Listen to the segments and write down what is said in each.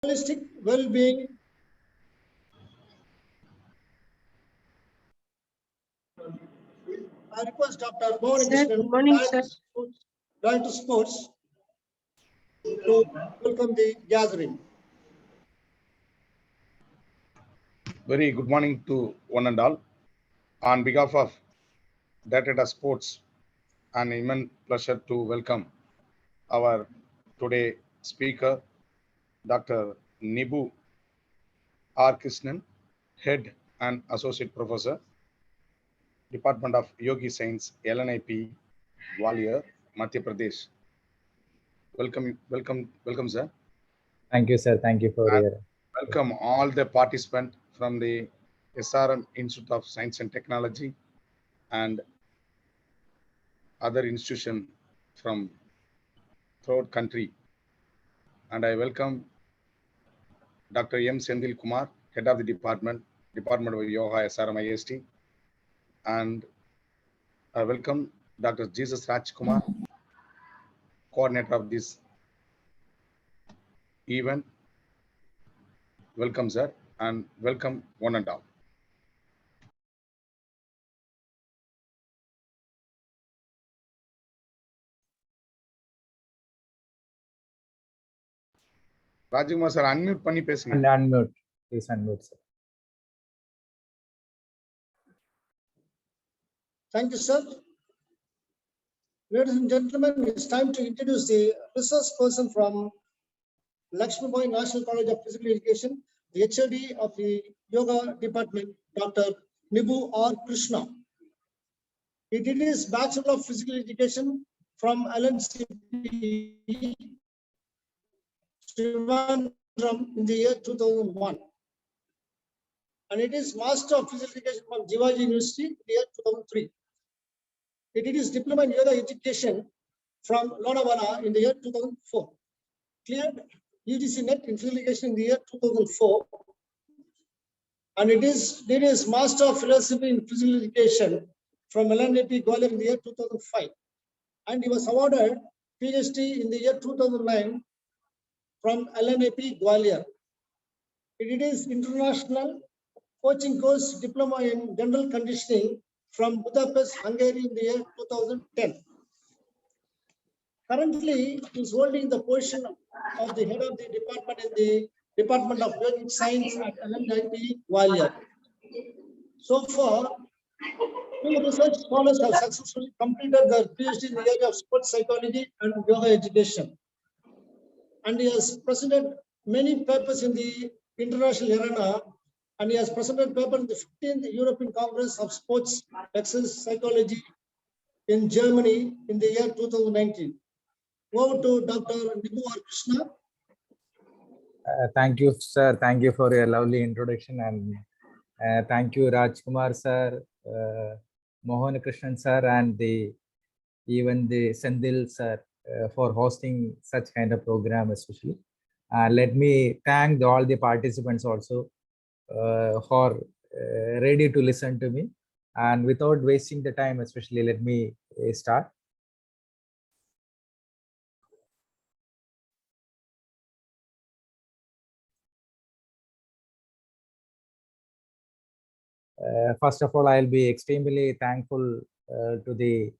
holistic well-being. I request Dr. Mohan Krishnan, Director Sports, to welcome the gathering. Very good morning to one and all. On behalf of Data Sports, an immense pleasure to welcome our today speaker, Dr. Nibu R. Krishnan, Head and Associate Professor, Department of Yogi Science, LNIP, Gwalior, Madhya Pradesh. Welcome, sir. Thank you, sir. Thank you for your... Welcome all the participants from the SRM Institute of Science and Technology and other institutions from throughout country. And I welcome Dr. M. Sendil Kumar, Head of the Department of Yoga, SRMIST. And I welcome Dr. Jesus Raj Kumar, coordinator of this event. Welcome, sir, and welcome one and all. Rajkumar sir, unmute panni pesunga. Unmute. Please unmute, sir. Thank you, sir. Ladies and gentlemen, it's time to introduce the research person from Lakshmi Bai National College of Physical Education, the HOD of the Yoga Department, Dr. Nibu R. Krishna. He did his Bachelor of Physical Education from LNCP Trivandrum in the year 2001. And it is Master of Physical Education from Jivaji University in the year 2003. He did his Diploma in Yoga Education from Lonavala in the year 2004. Cleared UGC NET in Physical Education in the year 2004. And did his Master of Philosophy in Physical Education from LNAP Gwalior in the year 2005. And he was awarded PhD in the year 2009 from LNAP Gwalior. He did his International Coaching Course Diploma in General Conditioning from Budapest, Hungary in the year 2010. Currently, he is holding the position of the head of the department in the Department of Yogic Science at LNIP Gwalior. So far, two research scholars have successfully completed their PhD in the area of sports psychology and yoga education. And he has presented many papers in the international arena, and he has presented paper in the 15th European Congress of Sports Exercise Psychology in Germany in the year 2019. Over to Dr. Nibu R. Krishna. Thank you, sir. Thank you for your lovely introduction, and thank you, Rajkumar sir, Mohan Krishnan sir, and even the Sendil sir for hosting such kind of program, especially. Let me thank all the participants also for ready to listen to me. And without wasting the time, especially, let me start. First of all, I'll be extremely thankful to the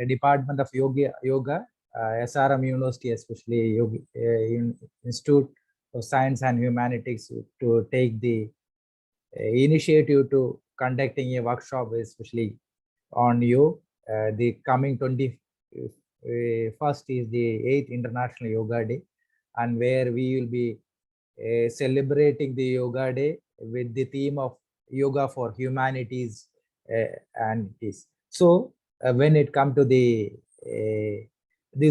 Department of Yoga, SRM University, especially Institute of Science and Humanities, to take the initiative to conducting a workshop, especially on you. The coming 21st is the 8th International Yoga Day, and where we will be celebrating the Yoga Day with the theme of Yoga for Humanities and Peace. So when it comes to these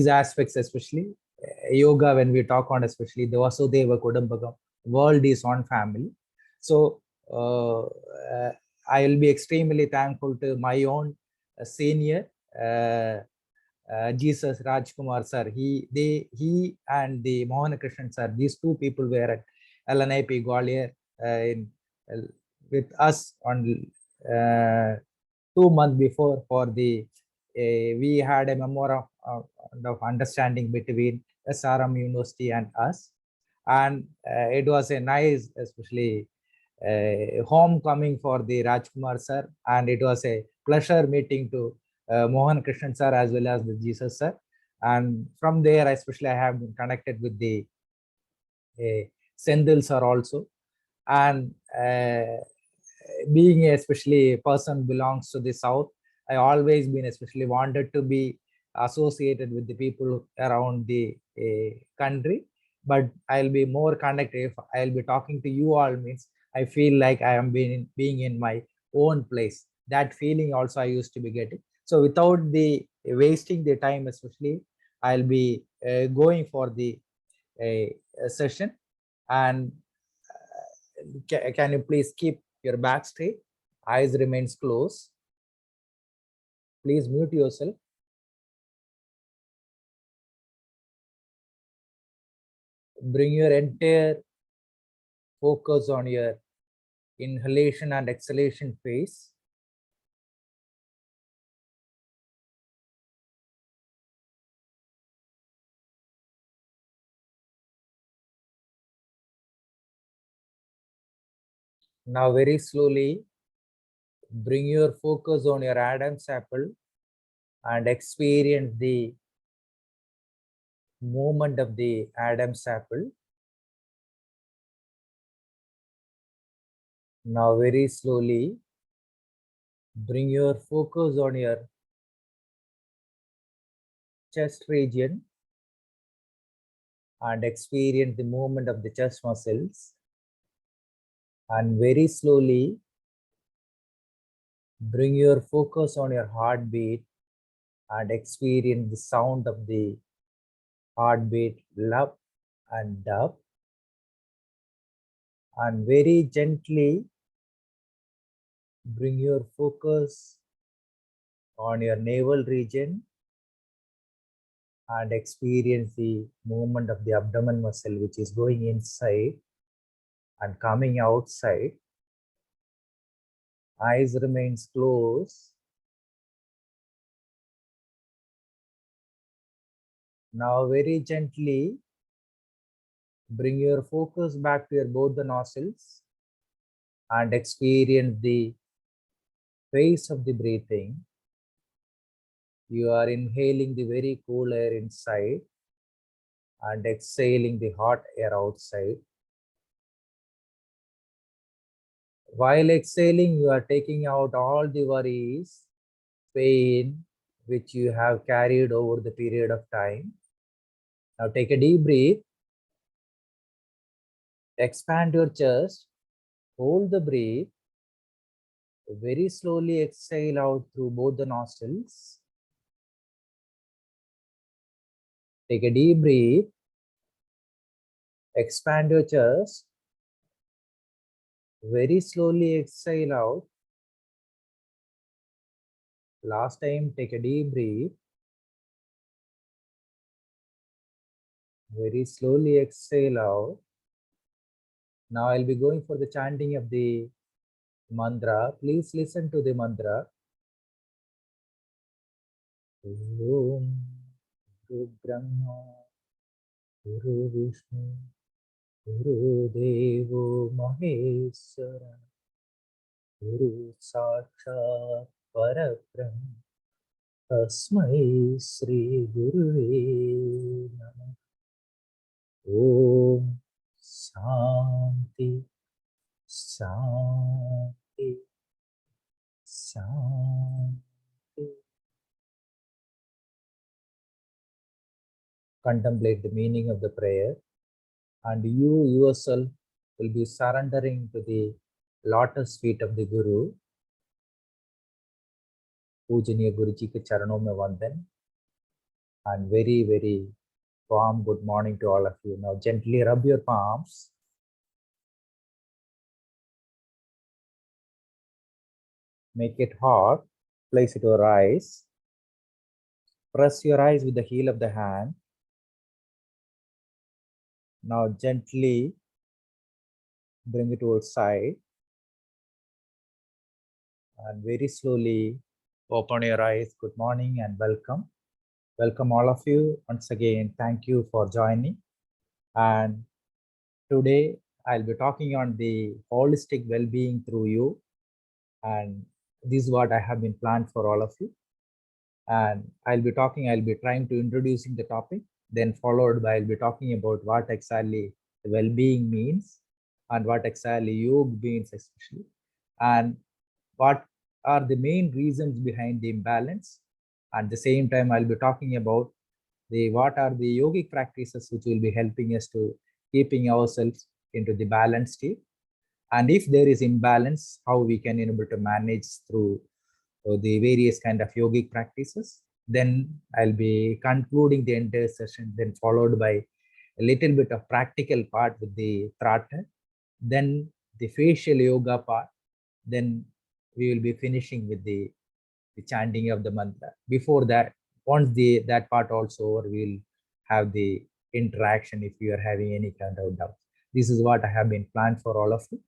aspects, especially yoga, when we talk on, especially the Vasudeva Kudumbakam, world is one family. So I will be extremely thankful to my own senior, Jesus Rajkumar sir. He and the Mohan Krishnan sir, these two people were at LNIP Gwalior with us on 2 months before for the we had a memorandum of understanding between SRM University and us. And it was a nice, especially homecoming for the Rajkumar sir, and it was a pleasure meeting to Mohan Krishnan sir as well as the Jesus sir. And from there, especially I have been connected with the Sendil sir also. And being especially a person belongs to the South, I always been especially wanted to be associated with the people around the country, but I'll be more connected if I'll be talking to you all. Means I feel like I am being in my own place. That feeling also I used to be getting. So without the wasting the time, especially I'll be going for the session. And can you please keep your back straight, eyes remains closed, please mute yourself. Bring your entire focus on your inhalation and exhalation phase. Now very slowly bring your focus on your Adam's apple and experience the movement of the Adam's apple. Now very slowly bring your focus on your chest region and experience the movement of the chest muscles. And very slowly bring your focus on your heartbeat and experience the sound of the heartbeat, up and up. And very gently bring your focus on your navel region and experience the movement of the abdomen muscle, which is going inside and coming outside. Eyes remains closed. Now very gently bring your focus back to your both the nostrils and experience the pace of the breathing. You are inhaling the very cool air inside and exhaling the hot air outside. While exhaling, you are taking out all the worries, pain, which you have carried over the period of time. Now take a deep breath. Expand your chest. Hold the breath. Very slowly exhale out through both the nostrils. Take a deep breath. Expand your chest. Very slowly exhale out. Last time, take a deep breath. Very slowly exhale out. Now I'll be going for the chanting of the mantra. Please listen to the mantra. Om Guru Brahma Guru Vishnu Guru Devo Maheshwara Guru Sakshat Parabrahma Tasmai Sri Gurave Namah. Om Shanti Shanti Shanti. Contemplate the meaning of the prayer, and you yourself will be surrendering to the lotus feet of the Guru. Pujaniya Guruji ke charanon mein vandan. And very, very warm good morning to all of you. Now gently rub your palms. Make it hot. Place it over eyes. Press your eyes with the heel of the hand. Now gently bring it outside. And very slowly open your eyes. Good morning and welcome. Welcome all of you once again. Thank you for joining. And today I'll be talking on the holistic well-being through you, and this is what I have been planned for all of you. And I'll be trying to introducing the topic, then followed by I'll be talking about what exactly the well-being means and what exactly yoga means especially, and what are the main reasons behind the imbalance. At the same time, I'll be talking about what are the yogic practices which will be helping us to keeping ourselves into the balanced state. And if there is imbalance, how we can able to manage through the various kind of yogic practices. Then I'll be concluding the entire session, then followed by a little bit of practical part with the Trata, then the facial yoga part, then we will be finishing with the chanting of the mantra. Before that, once that part also over, we'll have the interaction if you are having any kind of doubt. This is what I have been planned for all of you.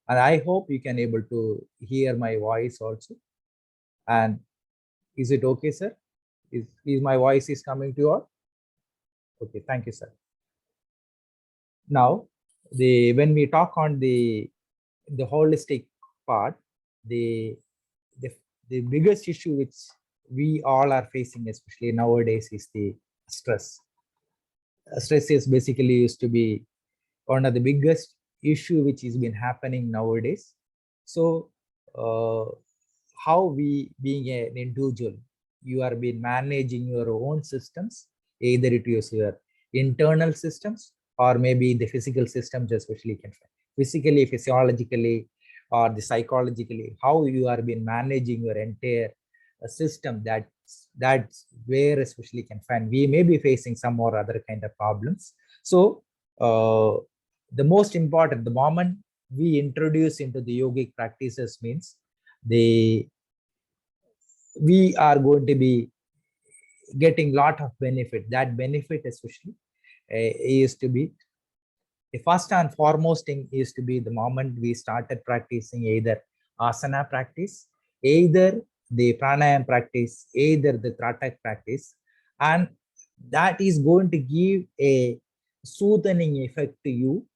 And I hope you can able to hear my voice also. And is it okay, sir? Is my voice is coming to you all? Okay, thank you, sir. Now, when we talk on the holistic part, the biggest issue which we all are facing, especially nowadays, is the stress. Stress is basically used to be one of the biggest issue which has been happening nowadays. So how we being an individual, you are been managing your own systems, either it is your internal systems or maybe the physical systems, especially physically, physiologically, or the psychologically, how you are been managing your entire system. That's where especially can find we may be facing some or other kind of problems. So the most important, the moment we introduce into the yogic practices means we are going to be getting lot of benefit. That benefit especially is to be the first and foremost thing is to be the moment we started practicing either asana practice, either the pranayama practice, either the tratak practice, and that is going to give a soothing effect to you.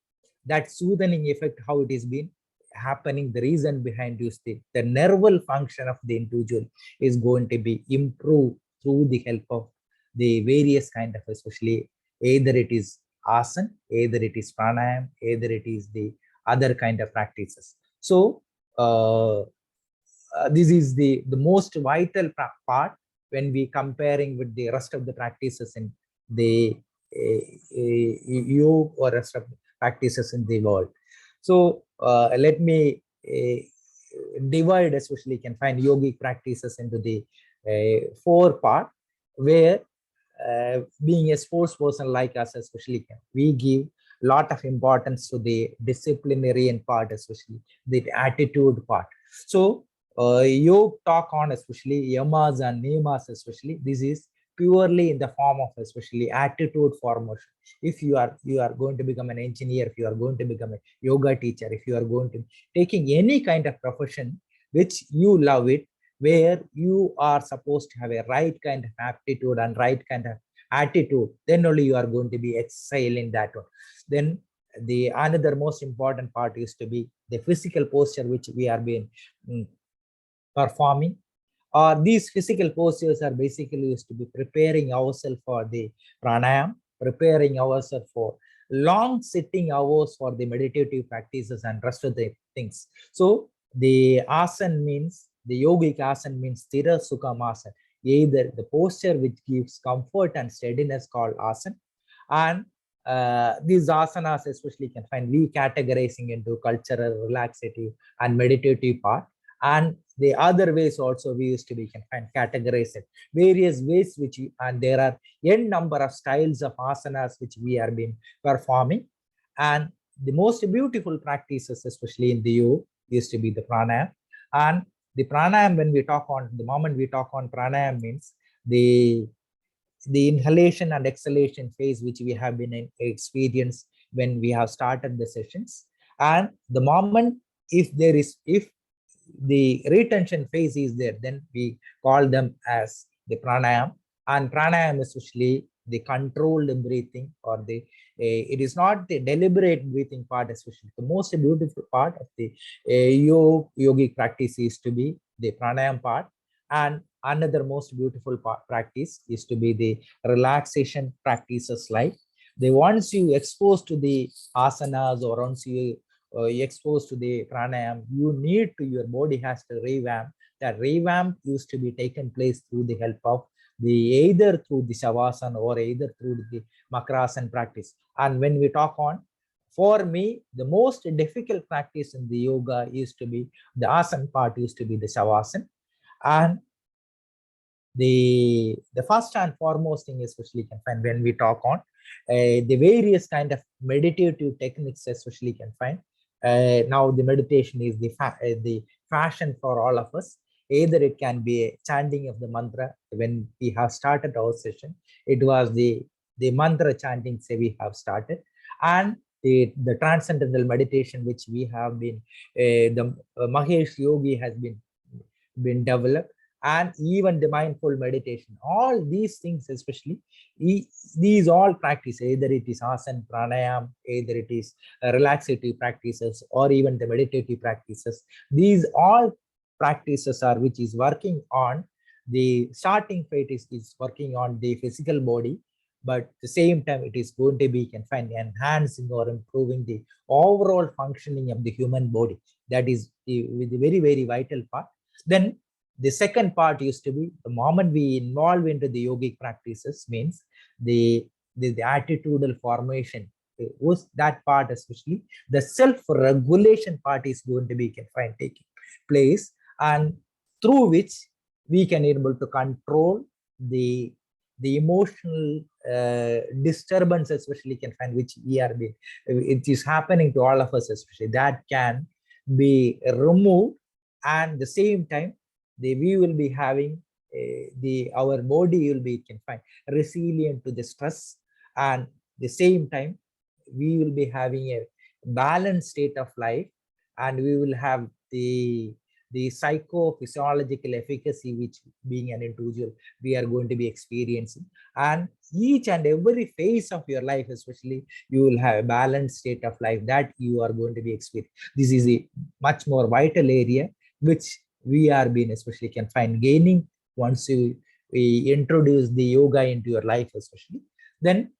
That soothing effect, how it is been happening, the reason behind this, the nerval function of the individual is going to be improved through the help of the various kind of, especially either it is asana, either it is pranayama, either it is the other kind of practices. So this is the most vital part when we comparing with the rest of the practices in the yoga or rest of the practices in the world. So let me divide, especially can find yogic practices into the 4 part, where being a sports person like us, especially we give lot of importance to the disciplinarian part, especially the attitude part. So yoga talk on especially yamas and niyamas, especially this is purely in the form of especially attitude formation. If you are going to become an engineer, if you are going to become a yoga teacher, if you are going to taking any kind of profession which you love it, where you are supposed to have a right kind of aptitude and right kind of attitude, then only you are going to be excel in that one. Then the another most important part is to be the physical posture which we are being performing. These physical postures are basically used to be preparing ourselves for the pranayama, preparing ourselves for long sitting hours for the meditative practices and rest of the things. So the asana means, the yogic asana means sthira sukham asana, either the posture which gives comfort and steadiness called asana. And these asanas especially can find we categorizing into cultural, relaxative and meditative part. And the other ways also we used to be can find categorize it various ways which and there are n number of styles of asanas which we are been performing. And the most beautiful practices, especially in the yoga, used to be the pranayama. And the pranayama, when we talk on the moment we talk on pranayama, means the inhalation and exhalation phase which we have been experienced when we have started the sessions. And the moment if the retention phase is there, then we call them as the pranayama. And pranayama is usually the controlled breathing or the It is not the deliberate breathing part, especially the most beautiful part of the yogic practice is to be the pranayama part, and another most beautiful practice is to be the relaxation practices. Like the once you expose to the asanas, or once you exposed to the pranayama, you need to, your body has to revamp. That revamp used to be taken place through the help of the either through the shavasana or either through the makrasana practice. And when we talk on, for me, the most difficult practice in the yoga is to be the asana part, used to be the shavasana. And the first and foremost thing, especially can find when we talk on the various kind of meditative techniques, especially can find now the meditation is the fashion for all of us. Either it can be a chanting of the mantra. When we have started our session, it was the mantra chanting say we have started, and the transcendental meditation which we have been the Mahesh Yogi has been developed, and even the mindful meditation, all these things, especially these all practice, either it is asana, pranayama, either it is relaxative practices, or even the meditative practices, these all practices are which is working on the starting phase is working on the physical body, but at the same time it is going to be can find enhancing or improving the overall functioning of the human body. That is the very, very vital part. Then the second part used to be the moment we involve into the yogic practices means the attitudinal formation was that part, especially the self-regulation part is going to be can find taking place, and through which we can able to control the emotional disturbance, especially can find which we are being, it is happening to all of us, especially that can be removed, and the same time we will be having our body will be can find resilient to the stress, and the same time we will be having a balanced state of life, and we will have the psychophysiological efficacy which being an individual we are going to be experiencing. And each and every phase of your life, especially you will have a balanced state of life that you are going to be experiencing. This is a much more vital area which we are being especially can find gaining once we introduce the yoga into your life, especially. Then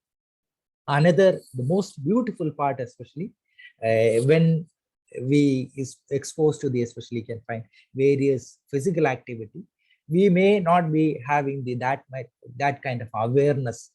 another the most beautiful part, especially when we is exposed to the especially can find various physical activity, we may not be having that kind of awareness,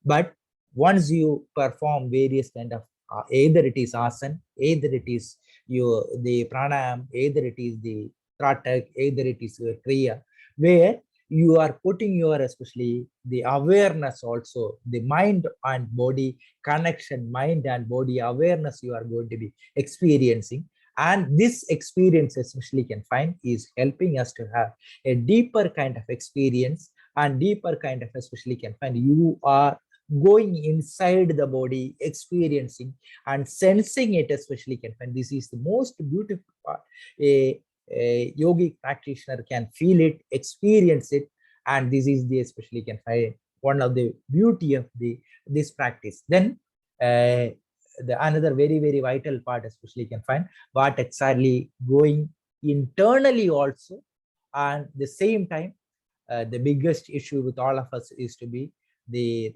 but once you perform various kind of either it is asana, either it is the pranayama, either it is the tratak, either it is your kriya, where you are putting your especially the awareness, also the mind and body connection, mind and body awareness you are going to be experiencing. And this experience especially can find is helping us to have a deeper kind of experience, and deeper kind of especially can find you are going inside the body, experiencing and sensing it, especially can find this is the most beautiful part. A yogic practitioner can feel it, experience it, and this is the especially can find one of the beauty of this practice. Then the another very, very vital part, especially can find what exactly going internally also, and the same time the biggest issue with all of us is to be the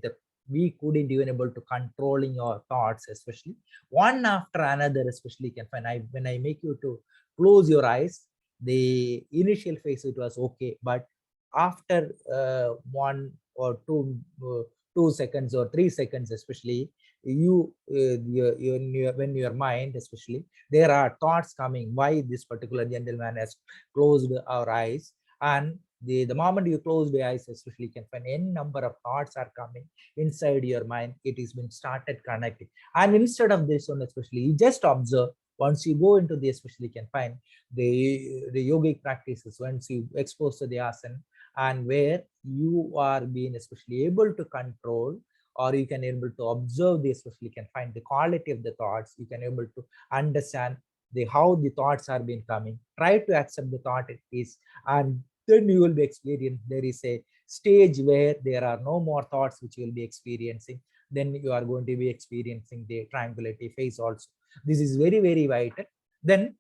we couldn't even able to controlling our thoughts, especially one after another, especially can find when I make you to close your eyes, the initial phase it was okay, but after 1 or 2 seconds or 3 seconds, especially when your mind, especially there are thoughts coming, why this particular gentleman has closed our eyes, and the moment you close the eyes, especially can find any number of thoughts are coming inside your mind. It is been started connecting, and instead of this one, especially you just observe. Once you go into the especially can find the yogic practices, once you expose to the asana, and where you are being especially able to control, or you can able to observe the especially can find the quality of the thoughts, you can able to understand how the thoughts are being coming, try to accept the thought it is, and then you will be experiencing there is a stage where there are no more thoughts which you will be experiencing. then you are going to be experiencing the tranquility phase also. This is very, very vital. Then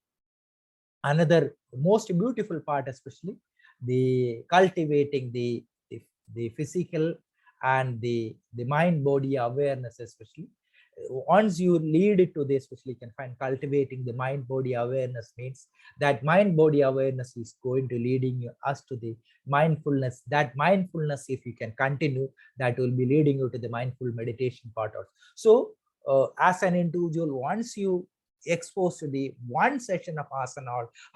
another most beautiful part, especially the cultivating the physical and the mind body awareness, especially once you lead it to this, especially can find cultivating the mind body awareness means that mind body awareness is going to leading us to the mindfulness. That mindfulness, if you can continue, that will be leading you to the mindful meditation part also. So as an individual, once you exposed to the one session of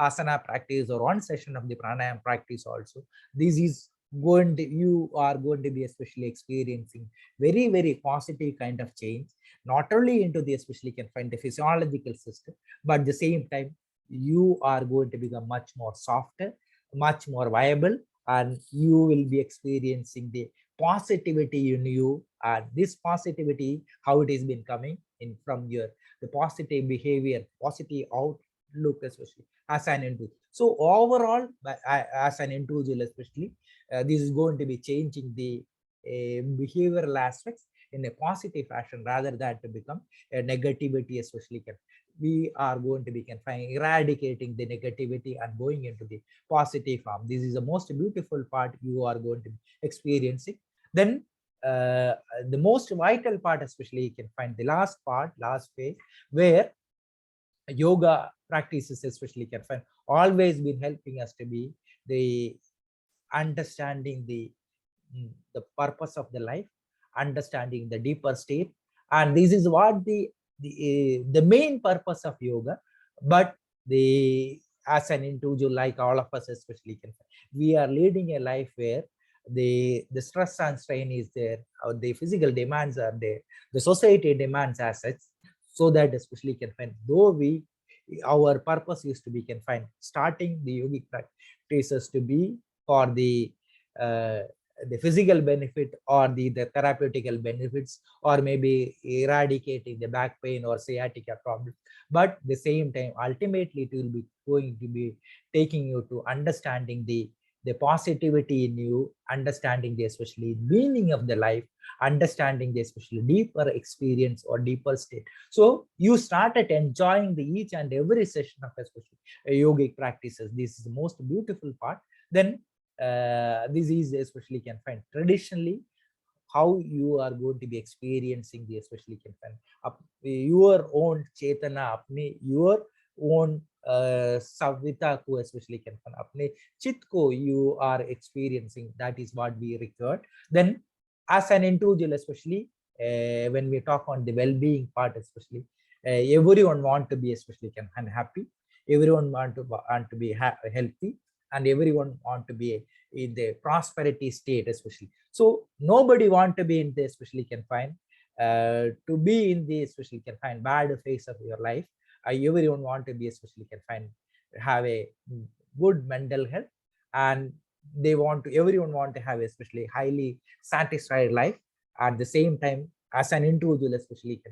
asana practice or one session of the pranayama practice also, this is going to, you are going to be especially experiencing very, very positive kind of change, not only into the especially can find the physiological system, but at the same time you are going to become much more softer, much more viable, and you will be experiencing the positivity in you. And this positivity, how it has been coming in from your the positive behavior, positive outlook, especially as an individual. So overall, as an individual especially, this is going to be changing the behavioral aspects in a positive fashion rather than to become a negativity, especially we are going to be eradicating the negativity and going into the positive form. This is the most beautiful part you are going to be experiencing. Then the most vital part, especially you can find the last part, last phase, where yoga practices especially can find always been helping us to be the understanding the purpose of the life, understanding the deeper state, and this is what the main purpose of yoga. But the as an individual, like all of us especially, we are leading a life where the stress and strain is there, or the physical demands are there, the society demands as such, so that especially can find, though our purpose is to be can find starting the yogic practices to be for the physical benefit or the therapeutical benefits, or maybe eradicating the back pain or sciatica problem, but the same time ultimately it will be going to be taking you to understanding the positivity in you, understanding the especially meaning of the life, understanding the especially deeper experience or deeper state. So you started enjoying the each and every session of especially yogic practices. This is the most beautiful part. Then this is especially can find traditionally how you are going to be experiencing the especially can find your own chetana, your own savita ko especially can find apne chit ko you are experiencing. That is what we record. Then as an individual, especially when we talk on the well-being part, especially everyone want to be especially can find happy, everyone want to be healthy, and everyone want to be in the prosperity state especially. So nobody want to be in the especially can find to be in the especially can find bad phase of your life. Everyone want to be especially can find have a good mental health, and they want to, everyone want to have especially highly satisfied life. At the same time, as an individual especially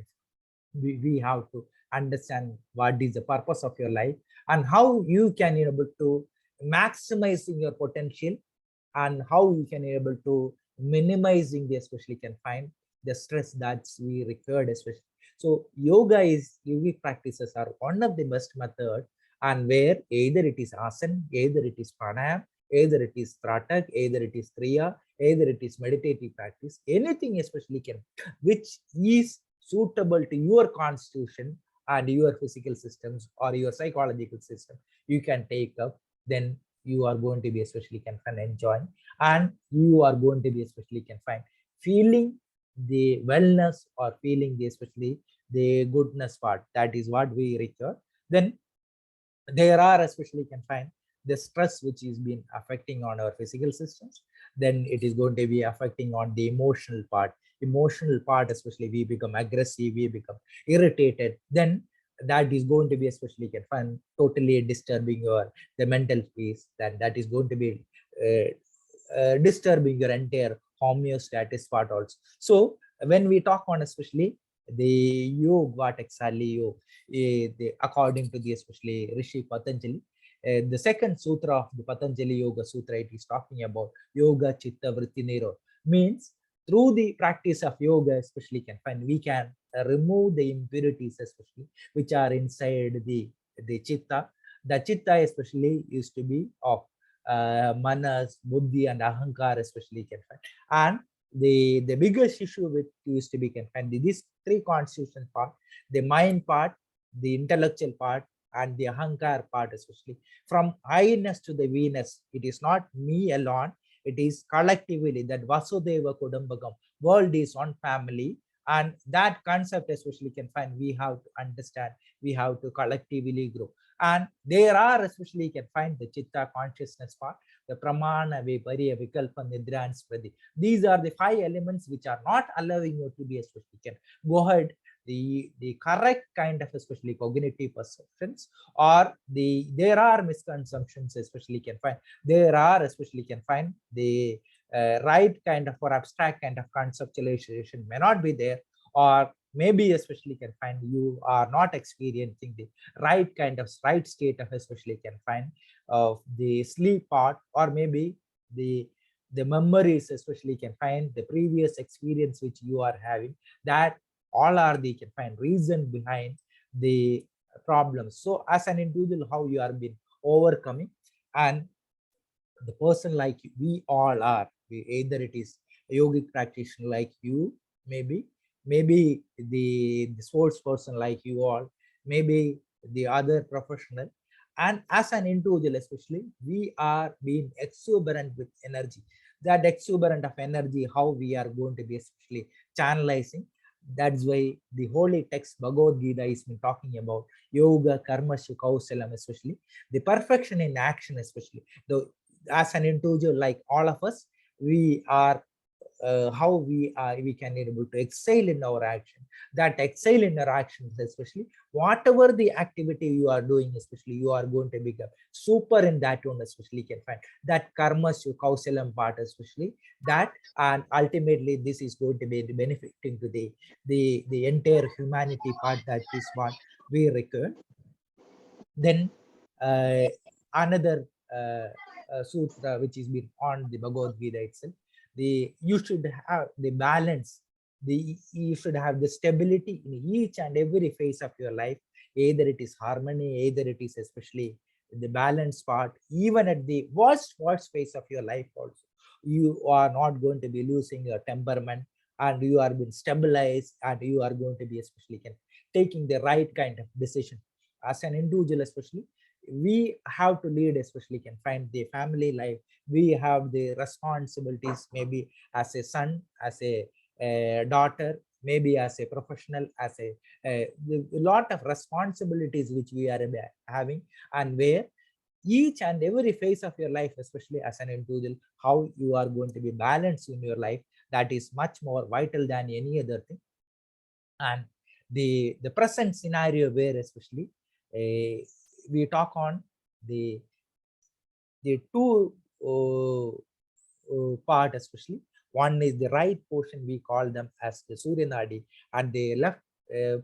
we have to understand what is the purpose of your life and how you can be able to maximizing your potential, and how you can be able to minimizing the especially can find the stress that's we required especially. So yogic practices are one of the best method, and where either it is asana, either it is pranayama, either it is tratak, either it is kriya, either it is meditative practice, anything especially can which is suitable to your constitution and your physical systems or your psychological system, you can take up. Then you are going to be especially can find enjoying, and you are going to be especially can find feeling the wellness or feeling the especially the goodness part. That is what we require. Then there are especially can find the stress which is been affecting on our physical systems, then it is going to be affecting on the emotional part especially we become aggressive, we become irritated, then that is going to be especially can find totally disturbing your the mental peace, then that is going to be disturbing your entire homeostasis part also. So when we talk on especially the yoga, what exactly yoga, according to the especially Rishi Patanjali, the second sutra of the Patanjali Yoga Sutra, it is talking about yoga chitta vritti niro, means through the practice of yoga, especially can find we can remove the impurities, especially which are inside the chitta. The chitta especially used to be of manas, buddhi, and ahankar, especially can find. And the biggest issue with used to be can find these three constitution part, the mind part, the intellectual part, and the ahankar part, especially from highness to the Venus. It is not me alone. It is collectively that Vasudeva Kudumbakam, world is one family, and that concept especially can find we have to understand, we have to collectively grow. And there are especially can find the chitta consciousness part, the pramana, vipariya, vikalpa, nidra, and spriti. These are the 5 elements which are not allowing you to be especially can go ahead the correct kind of especially cognitive perceptions, or there are misconceptions especially can find, there are especially can find the right kind of or abstract kind of conceptualization may not be there, or maybe especially can find you are not experiencing the right kind of right state of especially can find of the sleep part, or maybe the memories especially can find the previous experience which you are having, that all are the can find reason behind the problems. So as an individual, how you are been overcoming, and the person like we all are, either it is a yogic practitioner like you, maybe the sports person like you all, maybe the other professional, and as an individual especially, we are being exuberant with energy. That exuberant of energy, how we are going to be especially channelizing. That's why the holy text Bhagavad Gita is been talking about yoga karmasya kausalam, especially the perfection in action, especially the as an individual like all of us, we are how we can be able to excel in our action. That excel in our actions, especially whatever the activity you are doing, especially you are going to become super in that one, especially can find that karmasya kausalam part, especially that, and ultimately this is going to be benefiting to the entire humanity part. That is what we require. Then another sutra which is been on the Bhagavad Gita itself, you should have the balance, you should have the stability in each and every phase of your life, either it is harmony, either it is especially the balance part. Even at the worst phase of your life also, you are not going to be losing your temperament, and you are being stabilized, and you are going to be especially taking the right kind of decision. As an individual especially, we have to lead, especially can find the family life, we have the responsibilities, maybe as a son, as a daughter, maybe as a professional, as a lot of responsibilities which we are having, and where each and every phase of your life, especially as an individual, how you are going to be balanced in your life, that is much more vital than any other thing. And the present scenario where especially we talk on the two part, especially one is the right portion, we call them as the Surya Nadi, and the left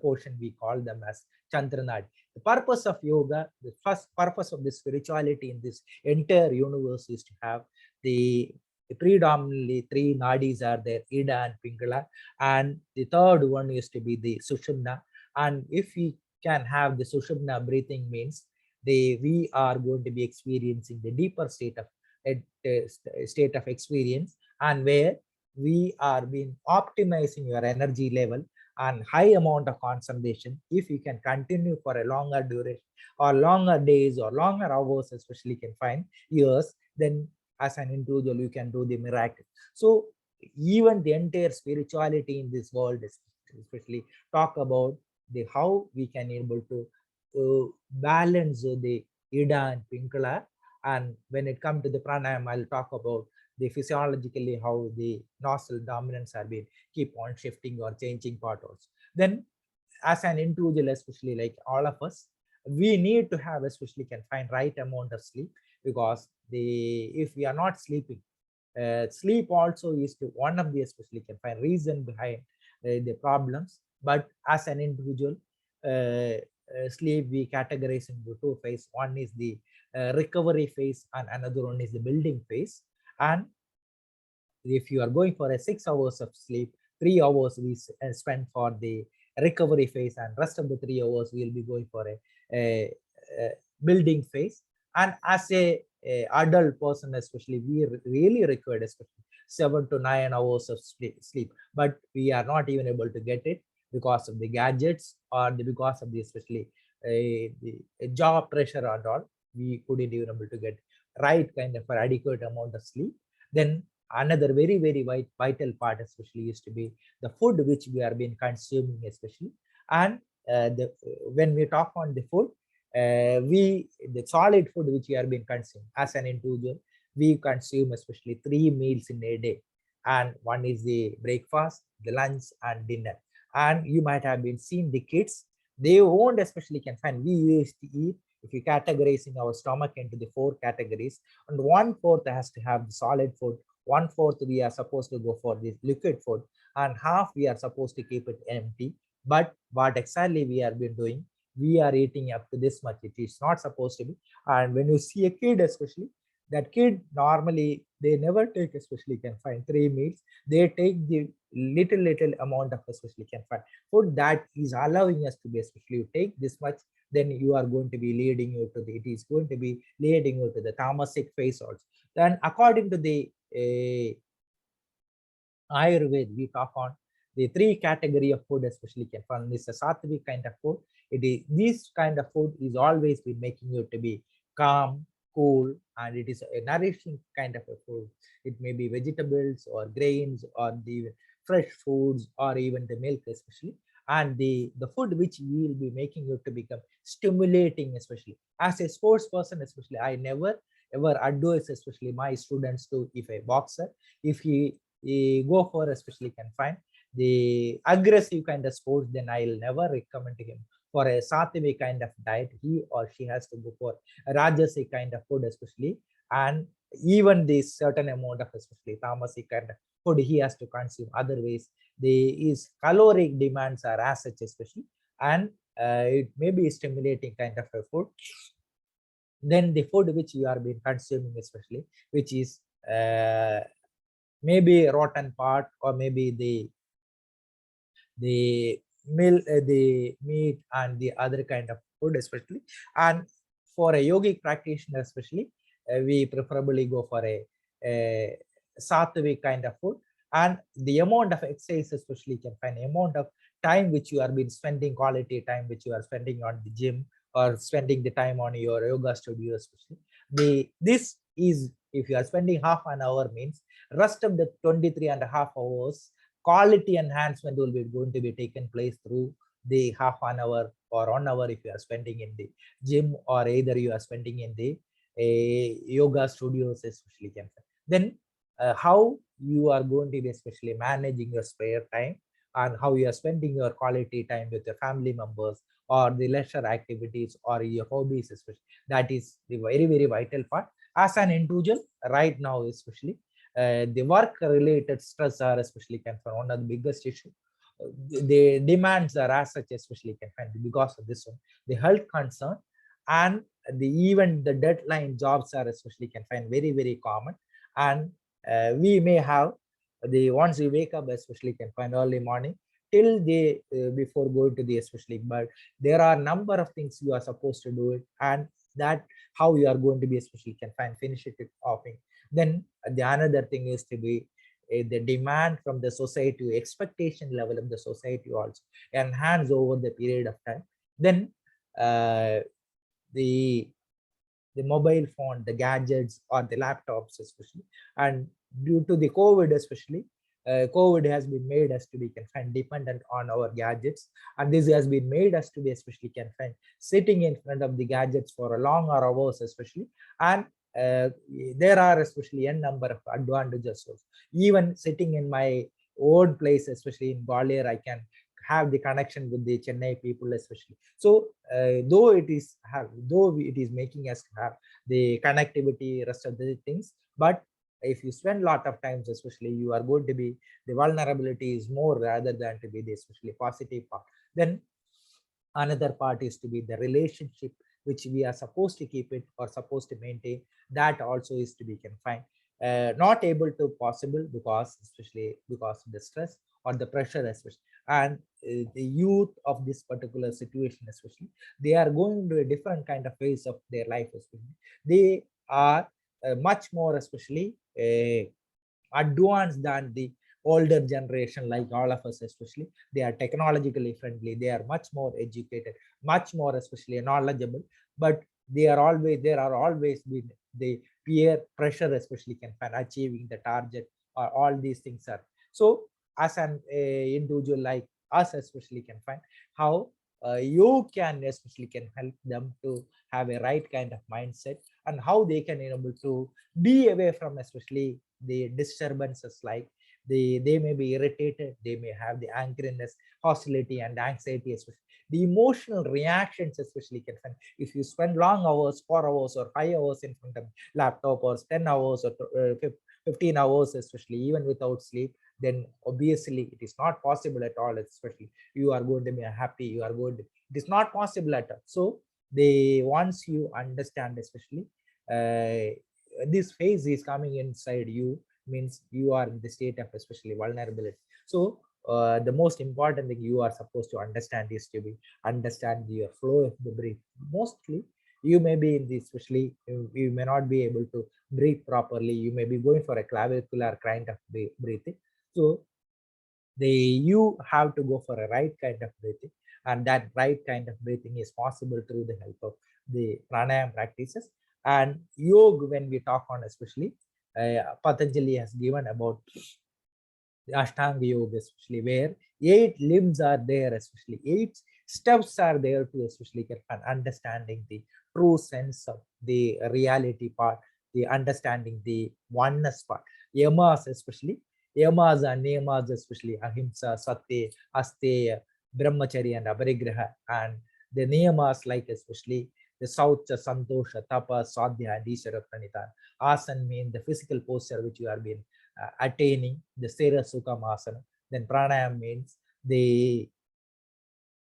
portion we call them as Chandra Nadi. The purpose of yoga, the first purpose of the spirituality in this entire universe is to have the predominantly 3 nadis are there, Ida and Pingala, and the third one is to be the Sushumna. And if we can have the Sushumna breathing, means we are going to be experiencing the deeper state of experience, and where we are being optimizing your energy level and high amount of concentration. If you can continue for a longer duration or longer days or longer hours, especially can find years, then as an individual you can do the miracle. So even the entire spirituality in this world, especially talk about the how we can able to balance the Ida and Pingala. And when it comes to the pranayama, I'll talk about the physiologically how the nostril dominance are being keep on shifting or changing part also. Then as an individual, especially like all of us, we need to have especially can find right amount of sleep, because if we are not sleeping, sleep also is one of the especially can find reason behind the problems. But as an individual, sleep we categorize into 2 phases. One is the recovery phase, and another one is the building phase. And if you are going for a 6 hours of sleep, 3 hours we spend for the recovery phase, and rest of the 3 hours we will be going for a building phase. And as a adult person, especially, we really required especially 7 to 9 hours of sleep, but we are not even able to get it because of the gadgets, or because of the especially the job pressure and all. We couldn't even able to get right kind of an adequate amount of sleep. Then another very vital part especially used to be the food which we are been consuming especially. And when we talk on the food, the solid food which we are being consumed as an individual, we consume especially 3 meals in a day, and one is the breakfast, the lunch, and dinner. And you might have been seen the kids, they won't especially can find, we used to eat, if you categorizing our stomach into the 4 categories, and 1/4 has to have the solid food, 1/4 we are supposed to go for the liquid food, and half we are supposed to keep it empty. But what exactly we are been doing, we are eating up to this much, it is not supposed to be. And when you see a kid especially, that kid normally they never take especially can find 3 meals, they take the little amount of especially can find food that is allowing us to be especially you take this much, then you are going to be leading you to the, it is going to be leading you to the tamasic phase also. Then according to the Ayurveda, we talk on the 3 category of food especially can find. This is a sattvic kind of food. It is this kind of food is always been making you to be calm, cool, and it is a nourishing kind of a food. It may be vegetables or grains or the fresh foods or even the milk especially. And the food which we will be making you to become stimulating especially. As a sports person especially, I never ever advise especially my students to, if a boxer, if he go for especially can find the aggressive kind of sports, then I'll never recommend to him for a sattvic kind of diet. He or she has to go for a rajasic kind of food especially, and even this certain amount of especially tamasic kind of food he has to consume. Otherwise his caloric demands are as such especially, and it may be stimulating kind of a food. Then the food which you are been consuming especially, which is maybe rotten part, or maybe the the meat and the other kind of food especially. And for a yogic practitioner especially, we preferably go for a sattvic kind of food. And the amount of exercise especially can find, the amount of time which you are been spending, quality time which you are spending on the gym or spending the time on your yoga studio especially, this is, if you are spending half an hour, means rest of the 23.5 hours quality enhancement will be going to be taken place through the half an hour or 1 hour if you are spending in the gym, or either you are spending in the yoga studios especially. Then how you are going to be especially managing your spare time, and how you are spending your quality time with your family members or the leisure activities or your hobbies especially, that is the very vital part. As an individual right now especially, the work related stress are especially can find one of the biggest issue. The demands are as such especially can find, because of this one, the health concern, and even the deadline jobs are especially can find very common. And we may have the, once we wake up especially can find early morning till the before going to the especially, but there are number of things you are supposed to do it, and that how you are going to be especially can find finish it off. Then the another thing is to be the demand from the society, expectation level of the society also enhance over the period of time. Then the mobile phone, the gadgets or the laptops especially, and due to the COVID especially, COVID has been made us to be confined dependent on our gadgets, and this has been made us to be especially confined sitting in front of the gadgets for a long hours especially. And there are especially a number of advantages also. Even sitting in my own place, especially in Gwalior, I can have the connection with the Chennai people especially. So though it is making us have the connectivity, rest of the things, but if you spend a lot of times especially, you are going to be, the vulnerability is more rather than to be the especially positive part. Then another part is to be the relationship which we are supposed to keep it or supposed to maintain, that also is to be confined. not able to possible because especially because of the stress or the pressure especially, and the youth of this particular situation especially, they are going to a different kind of phase of their life especially. They are much more especially advanced than the older generation, like all of us especially. They are technologically friendly, they are much more educated, much more especially knowledgeable, but there are always been the peer pressure especially can find achieving the target, or all these things are. So as an individual like us especially can find how you can especially can help them to have a right kind of mindset, and how they can able to be away from especially the disturbances, like they may be irritated, they may have the angriness, hostility and anxiety especially. The emotional reactions especially can find if you spend long hours, 4 hours or 5 hours in front of laptop, or 10 hours or 15 hours especially, even without sleep, then obviously it is not possible at all, especially you are going to be happy, you are going to, it is not possible at all. So they, once you understand especially this phase is coming inside you, means you are in the state of especially vulnerability. So the most important thing you are supposed to understand is to be understand your flow of the breath. Mostly you may be in this, especially you may not be able to breathe properly, you may be going for a clavicular kind of breathing. So you have to go for a right kind of breathing, and that right kind of breathing is possible through the help of the pranayama practices and yoga. When we talk on especially Patanjali has given about the Ashtanga Yoga, especially where 8 limbs are there, especially 8 steps are there to especially get an understanding the true sense of the reality part, the understanding the oneness part. Yamas especially, yamas and niyamas especially, ahimsa, satya, asteya, brahmacharya and aparigraha, and the niyamas like especially the saucha, santosha, tapa, sadhya and ishara pranitana. Asan mean the physical posture which you are being attaining, the Sera Sukha Asana. Then Pranayama means the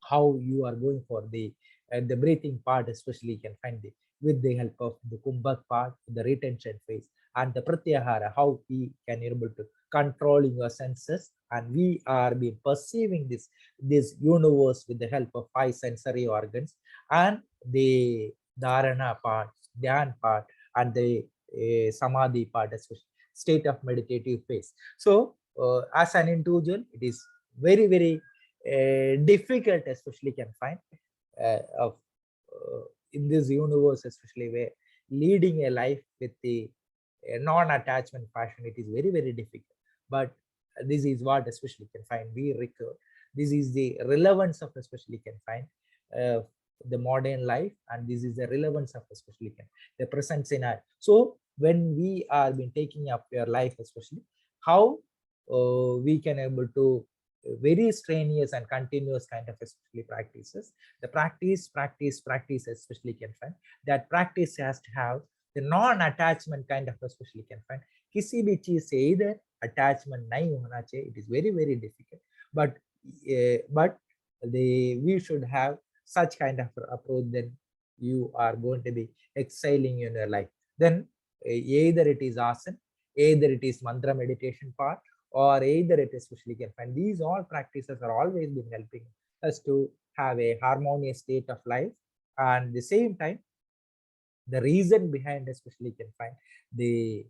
how you are going for the breathing part, especially you can find the with the help of the Kumbhak part, the retention phase, and the Pratyahara, how we can able to controlling your senses, and we are be perceiving this universe with the help of 5 sensory organs, and the Dharana part, Dhyan part, and the Samadhi part, especially state of meditative phase. So as an individual, it is very difficult, especially can find of in this universe, especially where leading a life with the non-attachment fashion, it is very difficult. But this is what especially can find we recur. This is the relevance of especially can find the modern life, and this is the relevance of especially can the present scenario. So when we are been taking up your life, especially how we can able to very strenuous and continuous kind of especially practices, the practice especially can find that practice has to have the non-attachment kind of especially can find किसी भी चीज से either attachment नहीं होना चाहिए. It is very difficult, but we should have such kind of approach, then you are going to be excelling in your life. Then either it is asana, either it is mantra meditation part, or either it is especially can find these all practices are always been helping us to have a harmonious state of life. And the same time, the reason behind especially can find the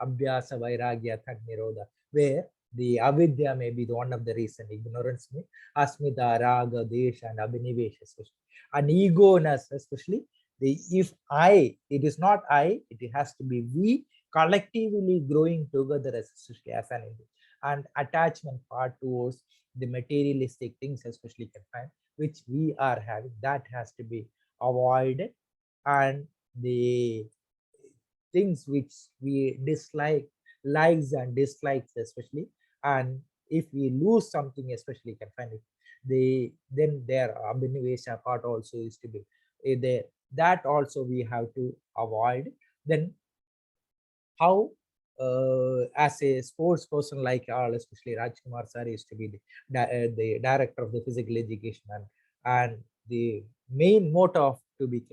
abhyasa vairagya thak nirodha, where the avidya may be the one of the reason, ignorance may asmita, raga, desha and abhinivesh, especially and ego-ness, especially the if I, it is not I, it has to be we collectively growing together especially as an individual. And attachment part towards the materialistic things especially can find which we are having, that has to be avoided. And the things which we dislike, likes and dislikes especially, and if we lose something especially can find it, then their abhinivesha part also is to be there, that also we have to avoid. Then how as a sports person like all, especially Rajkumar sir used to be the director of the physical education, and the main motto to be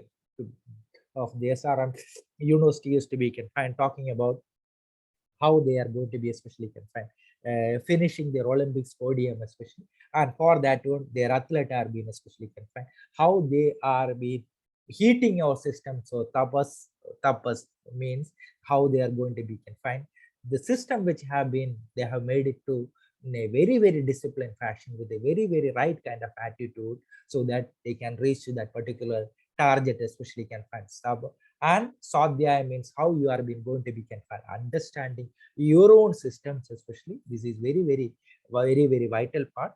of the SRM university used to be talking about how they are going to be especially confined, finishing their Olympics podium especially, and for that one their athlete are being especially confined, how they are being heating our system. So tapas means how they are going to be confined. The system which they have made it to in a very, very disciplined fashion with a very, very right kind of attitude, so that they can reach to that particular target, especially confined stuff. And Swadhyaya means how you are being going to be confined, understanding your own systems, especially. This is very, very, very, very vital part.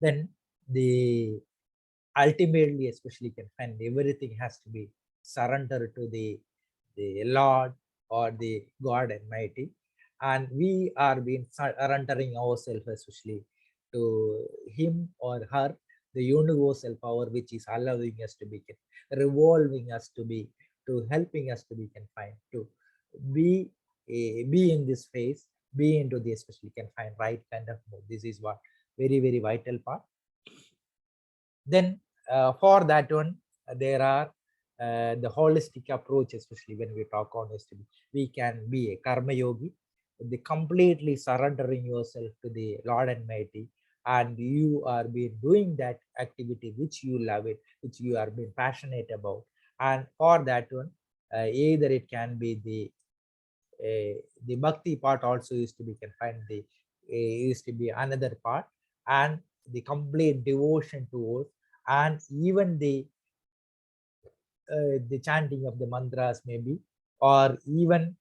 Then the ultimately, especially confined, everything has to be surrendered to the Lord or the God Almighty, and we are being surrendering ourselves especially to him or her, the universal power which is allowing us to be revolving us to be, to helping us to be confined, to be in this phase, be into the especially confined right kind of mode. This is what very, very vital part. Then for that one, there are the holistic approach, especially when we talk honestly. We can be a karma yogi, the completely surrendering yourself to the Lord Almighty, and you are been doing that activity which you love it, which you are being passionate about. And for that one, either it can be the bhakti part also is to be confined, the is to be another part, and the complete devotion towards, and even the chanting of the mantras maybe, or even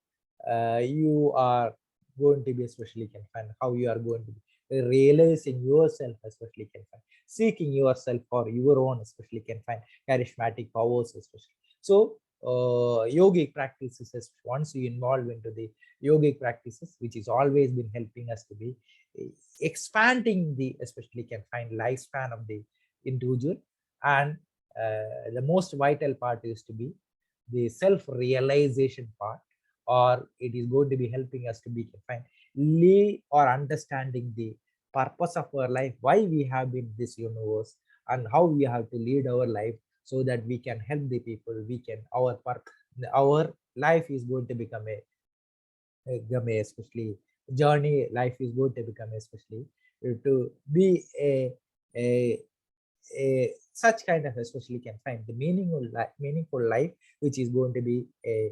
you are going to be especially confined, how you are going to be realizing yourself especially confined, seeking yourself for your own especially confined charismatic powers especially. So yogic practices, once you involve into the yogic practices, which is always been helping us to be expanding the especially confined lifespan of the individual. And the most vital part is to be the self-realization part, or it is going to be helping us to be confined, or understanding the purpose of our life, why we have been in this universe, and how we have to lead our life so that we can help the people. We can our life is going to become a especially journey. Life is going to become especially to be a such kind of especially can find the meaningful life, which is going to be a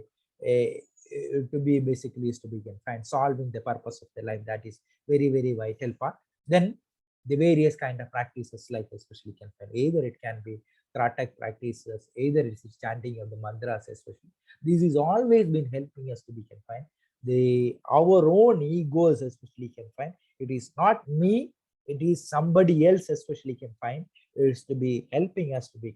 to be basically is to be can find solving the purpose of the life. That is very, very vital part. Then the various kind of practices, like especially can find, either it can be Tratak practices, either it's chanting of the mantras especially. This is always been helping us to be confined. Our own egos especially can find. It is not me, it is somebody else especially can find. Is to be helping us to be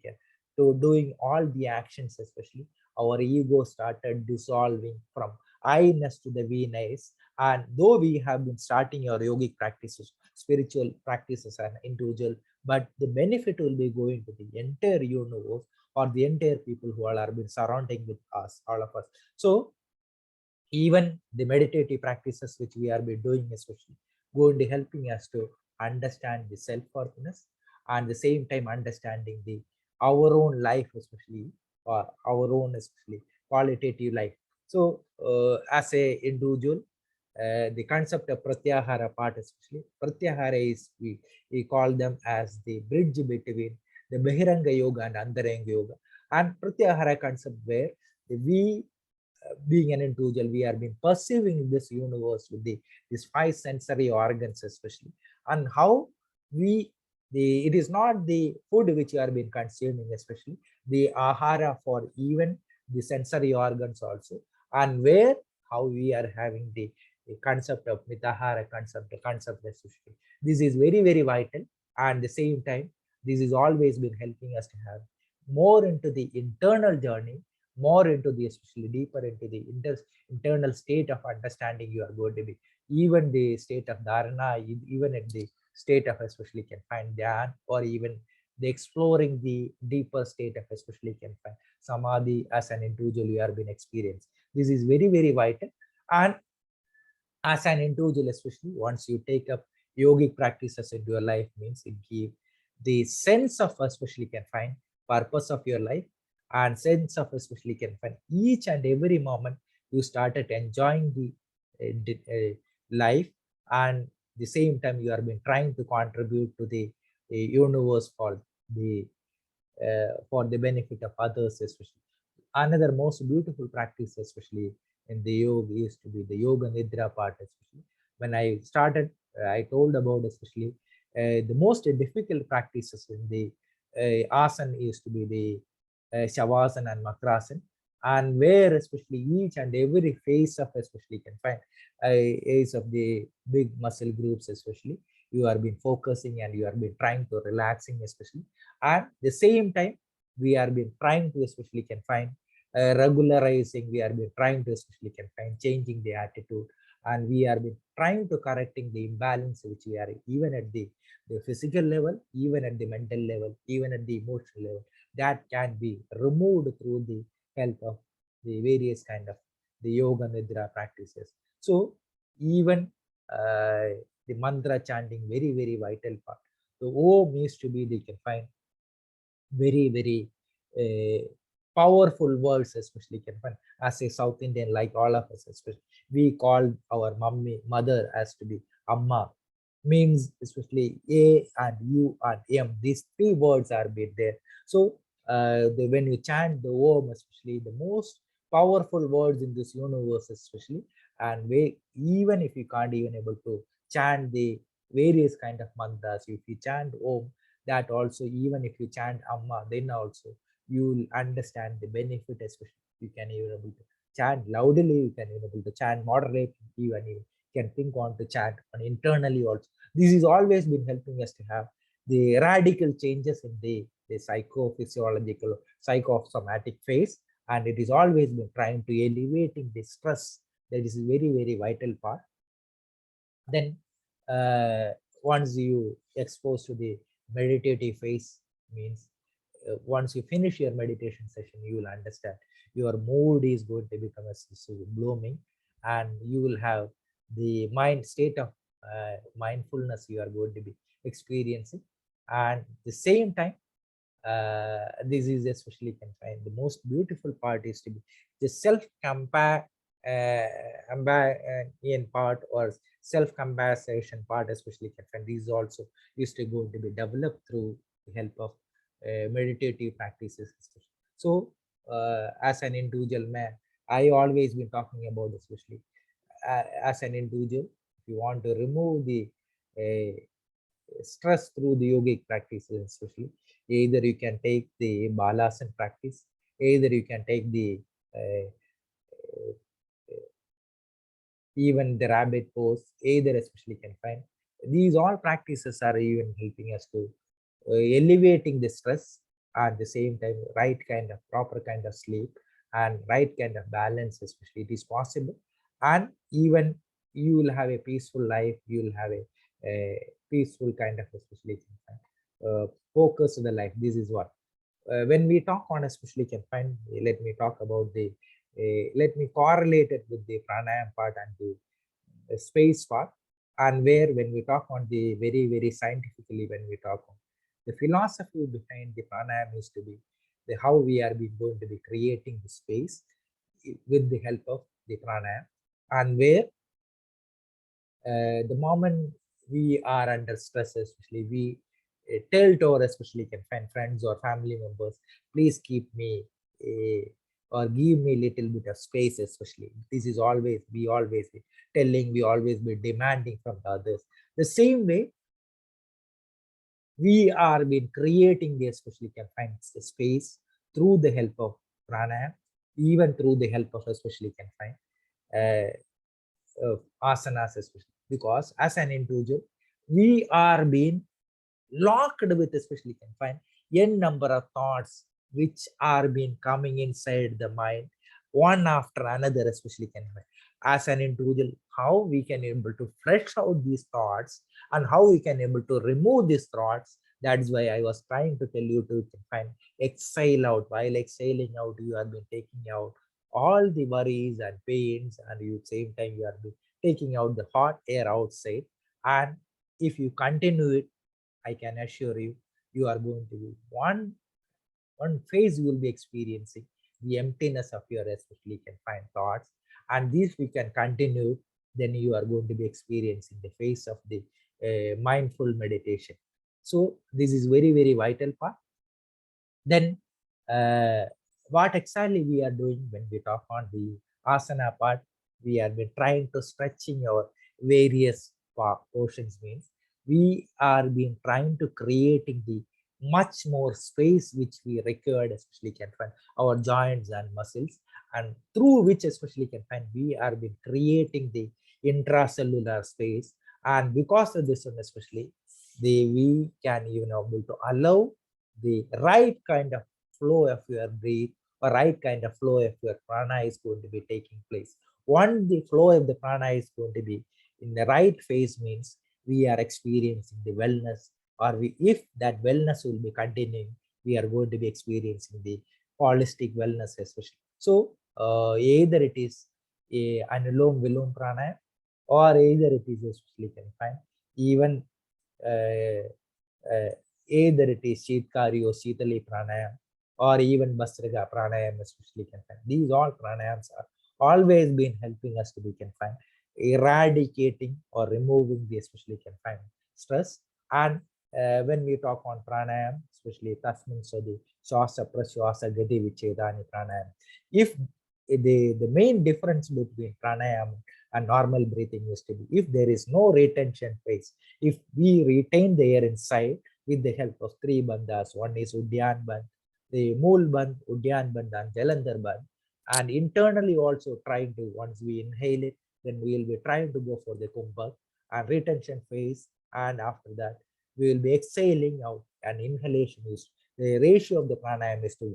to doing all the actions, especially our ego started dissolving from I-ness to the we-ness. And though we have been starting our yogic practices, spiritual practices and individual, but the benefit will be going to the entire universe, or the entire people who all are been surrounding with us, all of us. So even the meditative practices which we are be doing especially going to helping us to understand the self-worthiness, and the same time understanding our own life especially, or our own especially qualitative life. So as a individual, the concept of pratyahara part especially, pratyahara is we call them as the bridge between the Bahiranga yoga and Antaranga yoga. And pratyahara concept where we being an individual, we are being perceiving this universe with these five sensory organs especially, and how it is not the food which you are being consuming, especially the ahara for even the sensory organs also, and where how we are having the concept of mitahara concept, the concept especially. This is very, very vital, and the same time this is always been helping us to have more into the internal journey, more into the especially deeper into the internal state of understanding you are going to be, even the state of dharana, even at the state of especially can find dhyan, or even the exploring the deeper state of especially can find samadhi as an individual you have been experienced. This is very, very vital. And as an individual, especially once you take up yogic practices into your life, means it gives the sense of especially can find purpose of your life, and sense of especially confinement. Each and every moment you started enjoying the life, and the same time you have been trying to contribute to the universe for the benefit of others, especially. Another most beautiful practice, especially in the yoga, is to be the yoga nidra part, especially. When I started, I told about especially the most difficult practices in the asana is to be the shavasana and makrasana, and where especially each and every phase of especially can find is of the big muscle groups, especially you are been focusing and you are been trying to relaxing, especially, and the same time we are been trying to especially can find regularizing, we are been trying to especially can find changing the attitude, and we are been trying to correcting the imbalance which we are even at the physical level, even at the mental level, even at the emotional level, that can be removed through the help of the various kind of the yoga nidra practices. So even the mantra chanting, very vital part. The Om needs to be the confined, very powerful words, especially confined. As a South Indian, like all of us, especially we call our mother as to be Amma, means especially A and U and M. These three words are been there. So when you chant the Om, especially the most powerful words in this universe, especially, and even if you can't even able to chant the various kind of mantras, if you chant Om, that also, even if you chant Amma, then also you will understand the benefit, especially you can even able to chant loudly, you can even able to chant moderately, even you can think on to chant and internally also. This is always been helping us to have the radical changes in the psychophysiological, psychosomatic phase, and it is always been trying to elevating the stress. That is a very vital part. Then once you expose to the meditative phase, means once you finish your meditation session, you will understand your mood is going to become blooming, and you will have the mind state of mindfulness you are going to be experiencing. And the same time, this is especially confined, the most beautiful part is to be the self-compare in part, or self-compassion part, especially confined. These also used to go to be developed through the help of meditative practices, especially. So as an individual man, I always been talking about, especially as an individual, if you want to remove the stress through the yogic practices, especially, either you can take the balasana practice, either you can take the even the rabbit pose, either especially can find. These all practices are even helping us to elevating the stress, at the same time right kind of proper kind of sleep and right kind of balance, especially it is possible. And even you will have a peaceful life, you will have a peaceful kind of especially focus in the life. This is what when we talk on especially confined, let me talk about the let me correlate it with the pranayama part and the space part, and where when we talk on the very scientifically, when we talk on the philosophy behind the pranayama is to be the how we are going to be creating the space with the help of the pranayama, and where the moment we are under stress, especially we tell to our especially can find friends or family members, please keep me or give me little bit of space, especially. This is always, we always be telling, we always be demanding from the others. The same way, we are been creating the especially can find the space through the help of pranayama, even through the help of especially can find asanas, especially because as an individual we are being locked with especially confined n number of thoughts which are being coming inside the mind one after another, especially confined. As an individual, how we can able to flesh out these thoughts and how we can able to remove these thoughts. That is why I was trying to tell you to confine, exhale out. While exhaling out, you have been taking out all the worries and pains, and you same time you are taking out the hot air outside. And if you continue it, I can assure you, you are going to be one one phase you will be experiencing the emptiness of your especially can find thoughts, and these we can continue, then you are going to be experiencing the phase of the mindful meditation. So this is very, very vital part. Then what exactly we are doing when we talk on the asana part, we have been trying to stretching our various portions, means we are been trying to creating the much more space which we required, especially can find our joints and muscles, and through which especially can find we are been creating the intracellular space. And because of this one especially, we can even able to allow the right kind of flow of your breath or right kind of flow of your prana is going to be taking place. Once the flow of the prana is going to be in the right phase, means we are experiencing the wellness, or if that wellness will be continuing, we are going to be experiencing the holistic wellness especially. So either it is a anulom vilom pranayama, or either it is especially confined, even either it is Shitkari or Shitali pranayam, or even Basraga pranayam, especially confined. These all pranayams are always been helping us to be confined, eradicating or removing the especially confined stress. And when we talk on pranayam, especially tasmin sadi swasa praswasa gati vichedani pranayam, if the main difference between pranayam and normal breathing is to be, if there is no retention phase, if we retain the air inside with the help of three bandhas, one is Udyan Bandh, the Mool Bandh, Udyan Bandh, and Jalandhar Bandh, and internally also trying to, once we inhale it, then we will be trying to go for the Kumbha and retention phase, and after that we will be exhaling out, and inhalation is the ratio of the pranayama is to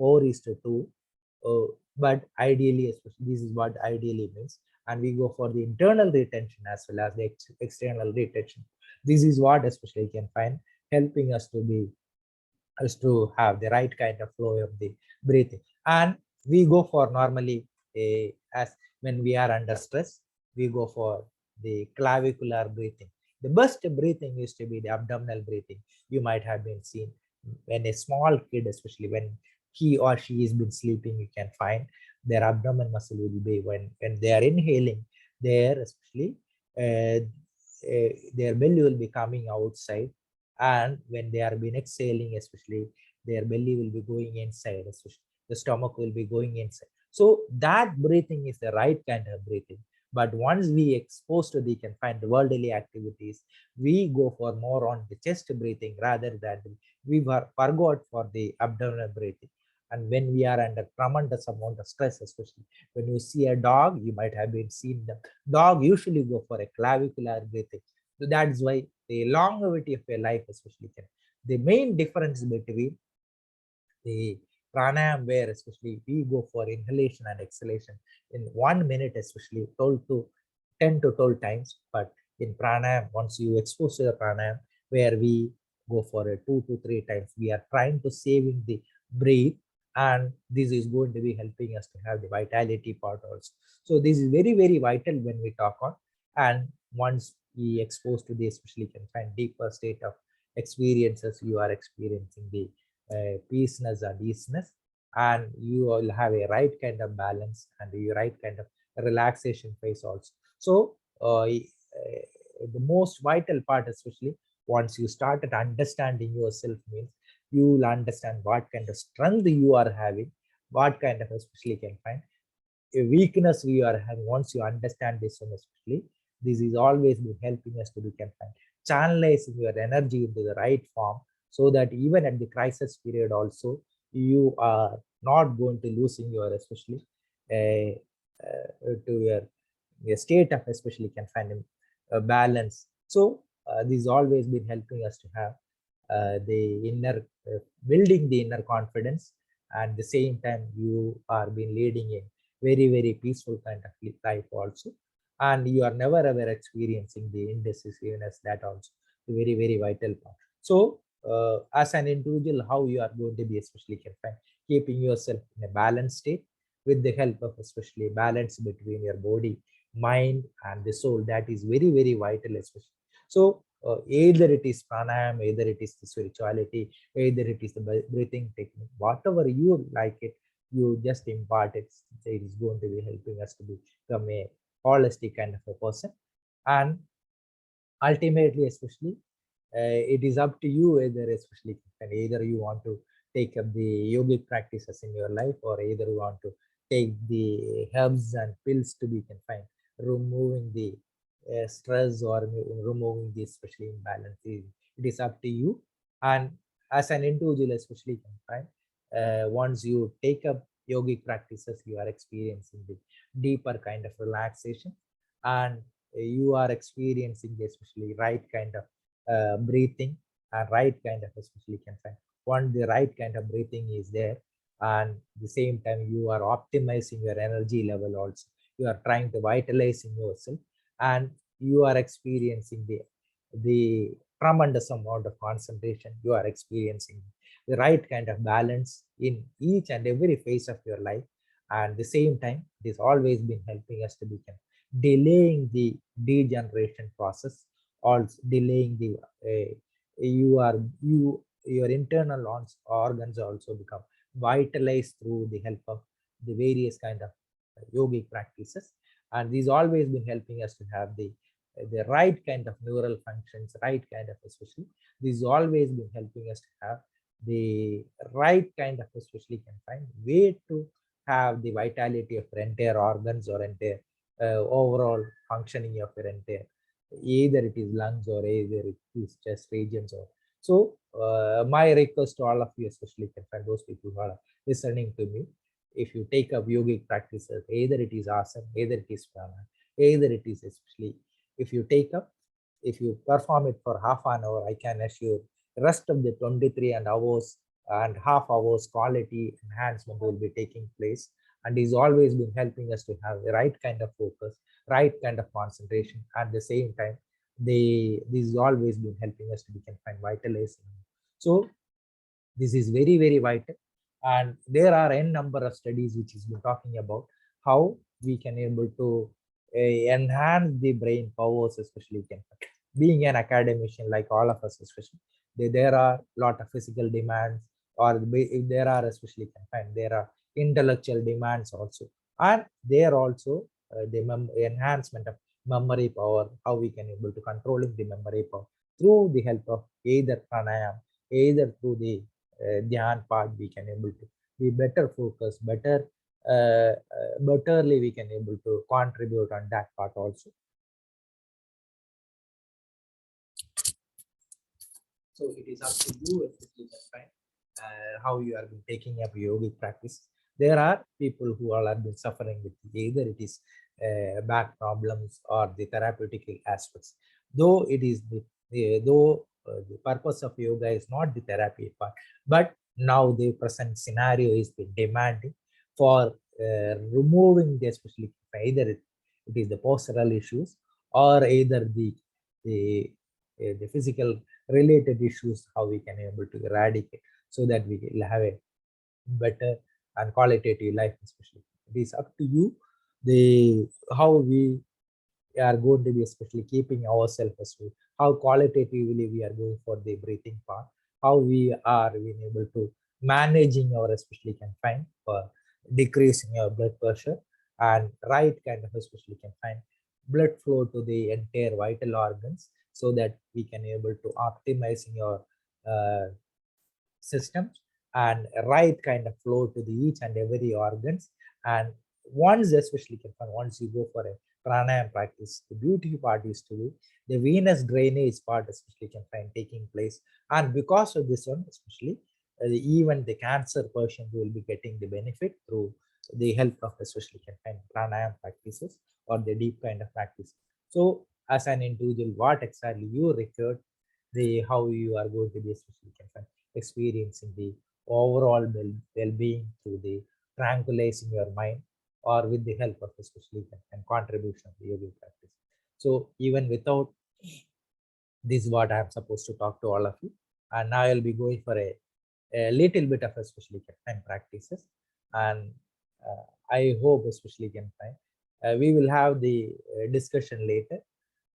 1:4:2. But ideally, especially this is what ideally means, and we go for the internal retention as well as the external retention. This is what especially can find helping us to have the right kind of flow of the breathing. And we go for normally as when we are under stress, we go for the clavicular breathing. The best breathing used to be the abdominal breathing. You might have been seen when a small kid, especially when he or she has been sleeping, you can find their abdomen muscle will be when they are inhaling, there especially their belly will be coming outside, and when they are been exhaling, especially their belly will be going inside, especially the stomach will be going inside. So that breathing is the right kind of breathing. But once we expose to the confined worldly activities, we go for more on the chest breathing rather than we forgot for the abdominal breathing. And when we are under tremendous amount of stress, especially when you see a dog, you might have been seen the dog usually go for a clavicular breathing. So that's why the longevity of your life, especially the main difference between the pranayam, where especially we go for inhalation and exhalation in 1 minute, especially 10 to 12 times. But in pranayam, once you expose to the pranayam, where we go for a 2 to 3 times, we are trying to saving the breath, and this is going to be helping us to have the vitality part also. So this is very, very vital when we talk on. And once we expose to the especially can find deeper state of experiences, you are experiencing the peaceness and easiness, and you will have a right kind of balance and the right kind of relaxation phase also. So the most vital part, especially once you started understanding yourself, means you will understand what kind of strength you are having, what kind of especially can find a weakness we are having. Once you understand this one, especially this is always been helping us to be confined, channelizing your energy into the right form, so that even at the crisis period also, you are not going to losing your especially to your state of especially confinement balance. So this has always been helping us to have the inner building the inner confidence, and the same time you are been leading a very, very peaceful kind of life also, and you are never ever experiencing the indecisiveness. That also a very, very vital part. So as an individual, how you are going to be especially confined, keeping yourself in a balanced state with the help of especially balance between your body, mind, and the soul. That is very, very vital, especially. So either it is pranayama, either it is the spirituality, either it is the breathing technique, whatever you like it, you just impart it. It is going to be helping us to become a holistic kind of a person. And ultimately, especially, it is up to you, either you want to take up the yogic practices in your life, or either you want to take the herbs and pills to be confined, removing the stress or removing the especially imbalances. It is up to you. And as an individual, especially confined, once you take up yogic practices, you are experiencing the deeper kind of relaxation, and you are experiencing the especially right kind of breathing and right kind of especially confined. Once the right kind of breathing is there, and the same time you are optimizing your energy level also, you are trying to vitalize in yourself, and you are experiencing the tremendous amount of concentration. You are experiencing the right kind of balance in each and every phase of your life. And the same time, it has always been helping us to become delaying the degeneration process, also delaying the your internal organs also become vitalized through the help of the various kind of yogic practices. And these always been helping us to have the right kind of neural functions, right kind of especially. These always been helping us to have the right kind of especially confined way to have the vitality of your entire organs or entire overall functioning of your entire, either it is lungs or either it is chest regions. Or so my request to all of you, especially confined, those people who are listening to me, if you take up yogic practices, either it is asana, either it is prana, either it is especially, if you take up, if you perform it for half an hour, I can assure rest of the 23 and hours and half hours quality enhancement will be taking place. And is always been helping us to have the right kind of focus, right kind of concentration. At the same time, this has always been helping us to become vitalized. So this is very, very vital. And there are n number of studies which has been talking about how we can able to enhance the brain powers, especially being an academician like all of us, especially there are a lot of physical demands, or there are especially confined, there are intellectual demands also, and there also the enhancement of memory power, how we can able to controlling the memory power through the help of either pranayama, either through the dhyan part, we can able to be better focused, betterly we can able to contribute on that part also. So it is up to you, how you are taking up yogic practice. There are people who all have been suffering with either it is back problems or the therapeutic aspects. Though it is the purpose of yoga is not the therapy part, but now the present scenario is demanding for removing the especially either it is the postural issues or either the physical related issues, how we can able to eradicate so that we will have a better and qualitative life. Especially it is up to you how we are going to be especially keeping ourselves as well, how qualitatively we are going for the breathing part, how we are being able to managing our especially confined for decreasing our blood pressure and right kind of especially confined blood flow to the entire vital organs, so that we can able to optimizing your systems and right kind of flow to the each and every organs. And once especially once you go for a pranayama practice, the beauty part is to be the venous drainage part especially can find taking place. And because of this one especially, even the cancer patient will be getting the benefit through the help of especially can find pranayama practices or the deep kind of practice. So as an individual, what exactly you required, the how you are going to be especially can find experiencing the overall well-being through the tranquilizing your mind or with the help of especially and contribution of the yoga practice. So even without this, what I'm supposed to talk to all of you, and now I'll be going for a little bit of especially time practices, and I hope especially can find we will have the discussion later.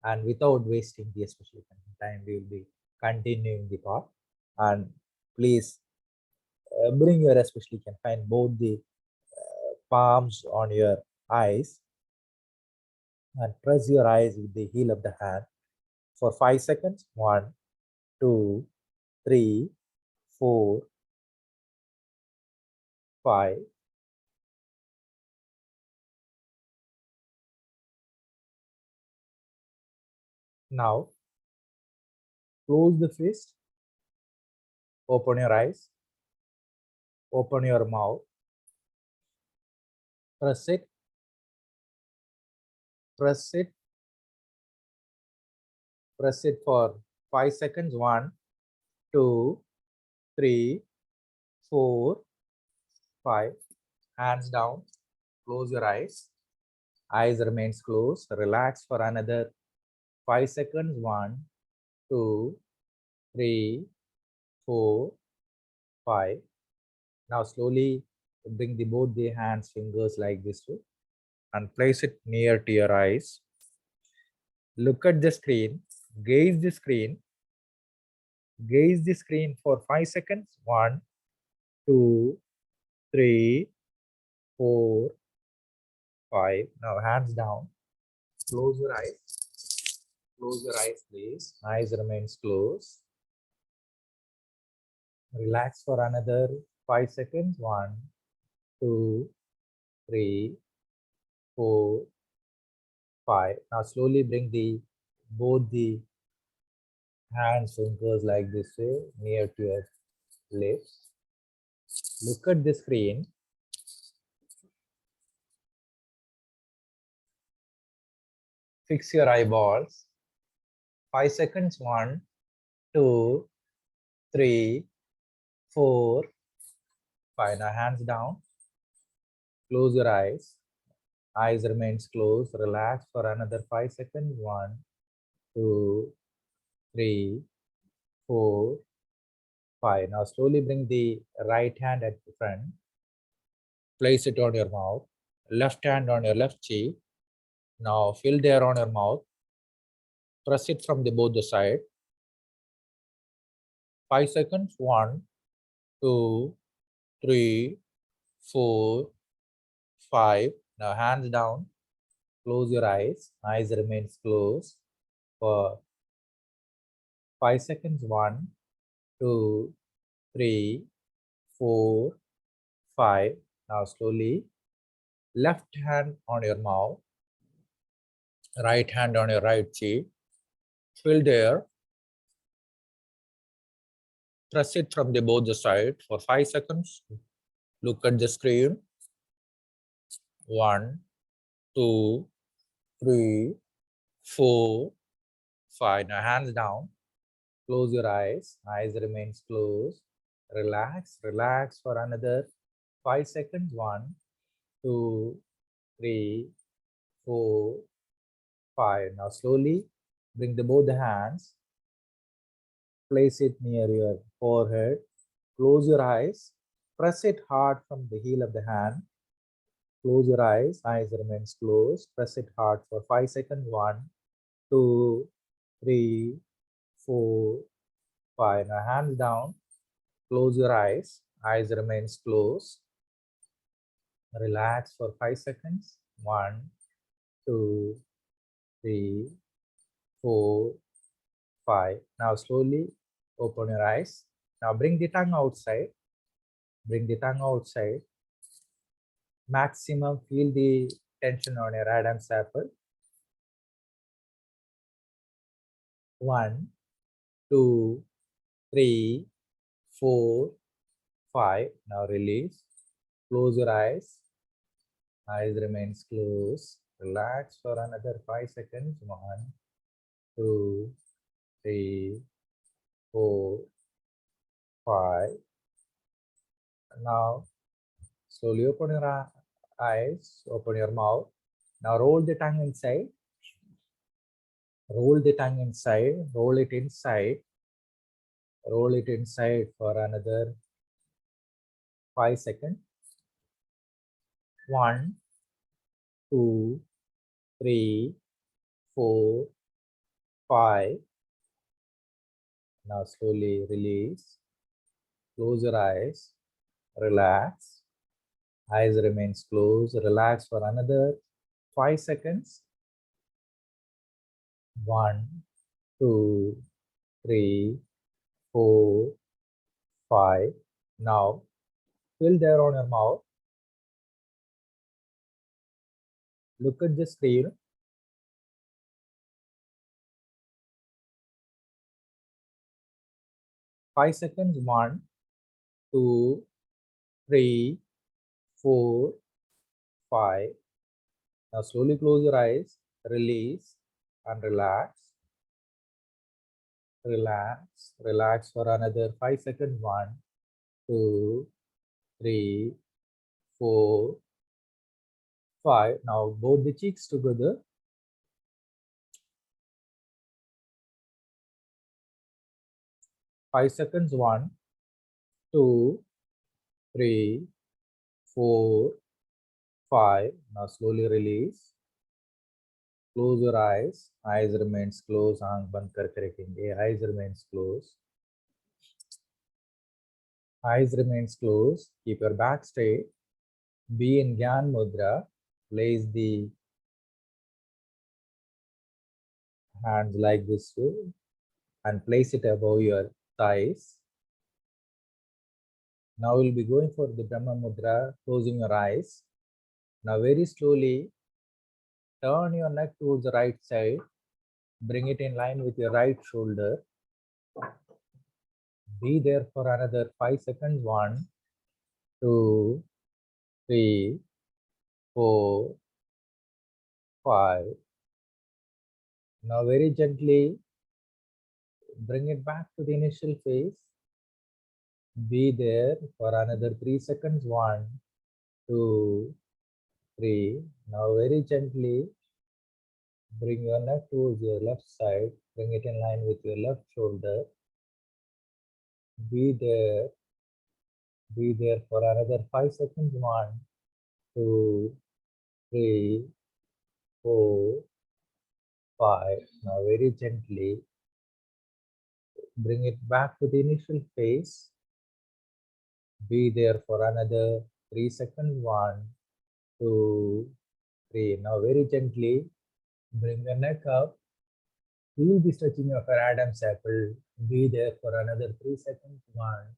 And without wasting the especially time, we will be continuing the part. And please bring your, especially can find both the palms on your eyes and press your eyes with the heel of the hand for 5 seconds. 1, 2, 3, 4, 5. Now close the fist, open your eyes, open your mouth, press it, press it, press it for 5 seconds. 1, 2, 3, 4, 5. Hands down, close your eyes. Eyes remains closed. Relax for another 5 seconds. 1, 2, 3, 4, 5. Now slowly bring both the hands, fingers like this way, and place it near to your eyes. Look at the screen, gaze the screen, gaze the screen for 5 seconds. 1, 2, 3, 4, 5. Now hands down, close your eyes. Close your eyes, please. Eyes remains closed. Relax for another 5 seconds. 1, 2, 3, 4, 5. Now slowly bring both the hands, fingers like this way near to your lips. Look at the screen. Fix your eyeballs. 5 seconds. 1, 2, 3, 4, 5. Now hands down. Close your eyes. Eyes remains closed. Relax for another 5 seconds. 1, 2, 3, 4, 5. Now slowly bring the right hand at the front. Place it on your mouth. Left hand on your left cheek. Now fill the air on your mouth. Press it from both the side. 5 seconds. 1, 2, 3, 4, 5. Now hands down. Close your eyes. Eyes remains closed for 5 seconds. 1, 2, 3, 4, 5. Now slowly left hand on your mouth, right hand on your right cheek. Fill the air. Press it from both the side for 5 seconds. Look at the screen. 1, 2, 3, 4, 5. Now hands down. Close your eyes. Eyes remains closed. Relax. Relax for another 5 seconds. 1, 2, 3, 4, 5. Now slowly bring both the hands. Place it near your forehead. Close your eyes. Press it hard from the heel of the hand. Close your eyes. Eyes remains closed. Press it hard for 5 seconds. 1, 2, 3, 4, 5. Now hands down. Close your eyes. Eyes remains closed. Relax for 5 seconds. 1, 2, 3, 4, 5. Now slowly open your eyes. Now bring the tongue outside. Bring the tongue outside. Maximum feel the tension on your Adam's apple. 1, 2, 3, 4, 5. Now release. Close your eyes. Eyes remains closed. Relax for another 5 seconds. 1, 2, 3, 4, 5. Now slowly open your eyes, open your mouth. Now roll the tongue inside. Roll the tongue inside, roll it inside. Roll it inside for another 5 seconds. 1, 2, 3, 4, 5. Now slowly release. Close your eyes. Relax. Eyes remains closed. Relax for another 5 seconds. 1, 2, 3, 4, 5. Now fill there on your mouth. Look at the screen. 5 seconds. 1, 2, 3, 4, 5. Now slowly close your eyes, release and relax. Relax, relax for another 5 seconds. 1, 2, 3, 4, 5. Now both the cheeks together. Five seconds. 1, 2, 3, 4, 5. Now slowly release. Close your eyes. Eyes remains closed. Aankh band kar rakhenge. Eyes remains closed. Eyes remains closed. Keep your back straight. Be in Gyan Mudra. Place the hands like this way and place it above your thighs. Now we'll be going for the Brahma Mudra, closing your eyes. Now very slowly turn your neck towards the right side. Bring it in line with your right shoulder. Be there for another 5 seconds. 1, 2, 3, 4, 5. Now very gently bring it back to the initial phase. Be there for another 3 seconds. 1, 2, 3. Now very gently bring your neck towards your left side. Bring it in line with your left shoulder. Be there for another 5 seconds. 1, 2, 3, 4, 5. Now very gently bring it back to the initial phase. Be there for another 3 seconds. 1, 2, 3. Now very gently bring your neck up. Feel the stretching of your Adam's apple. Be there for another 3 seconds. 1,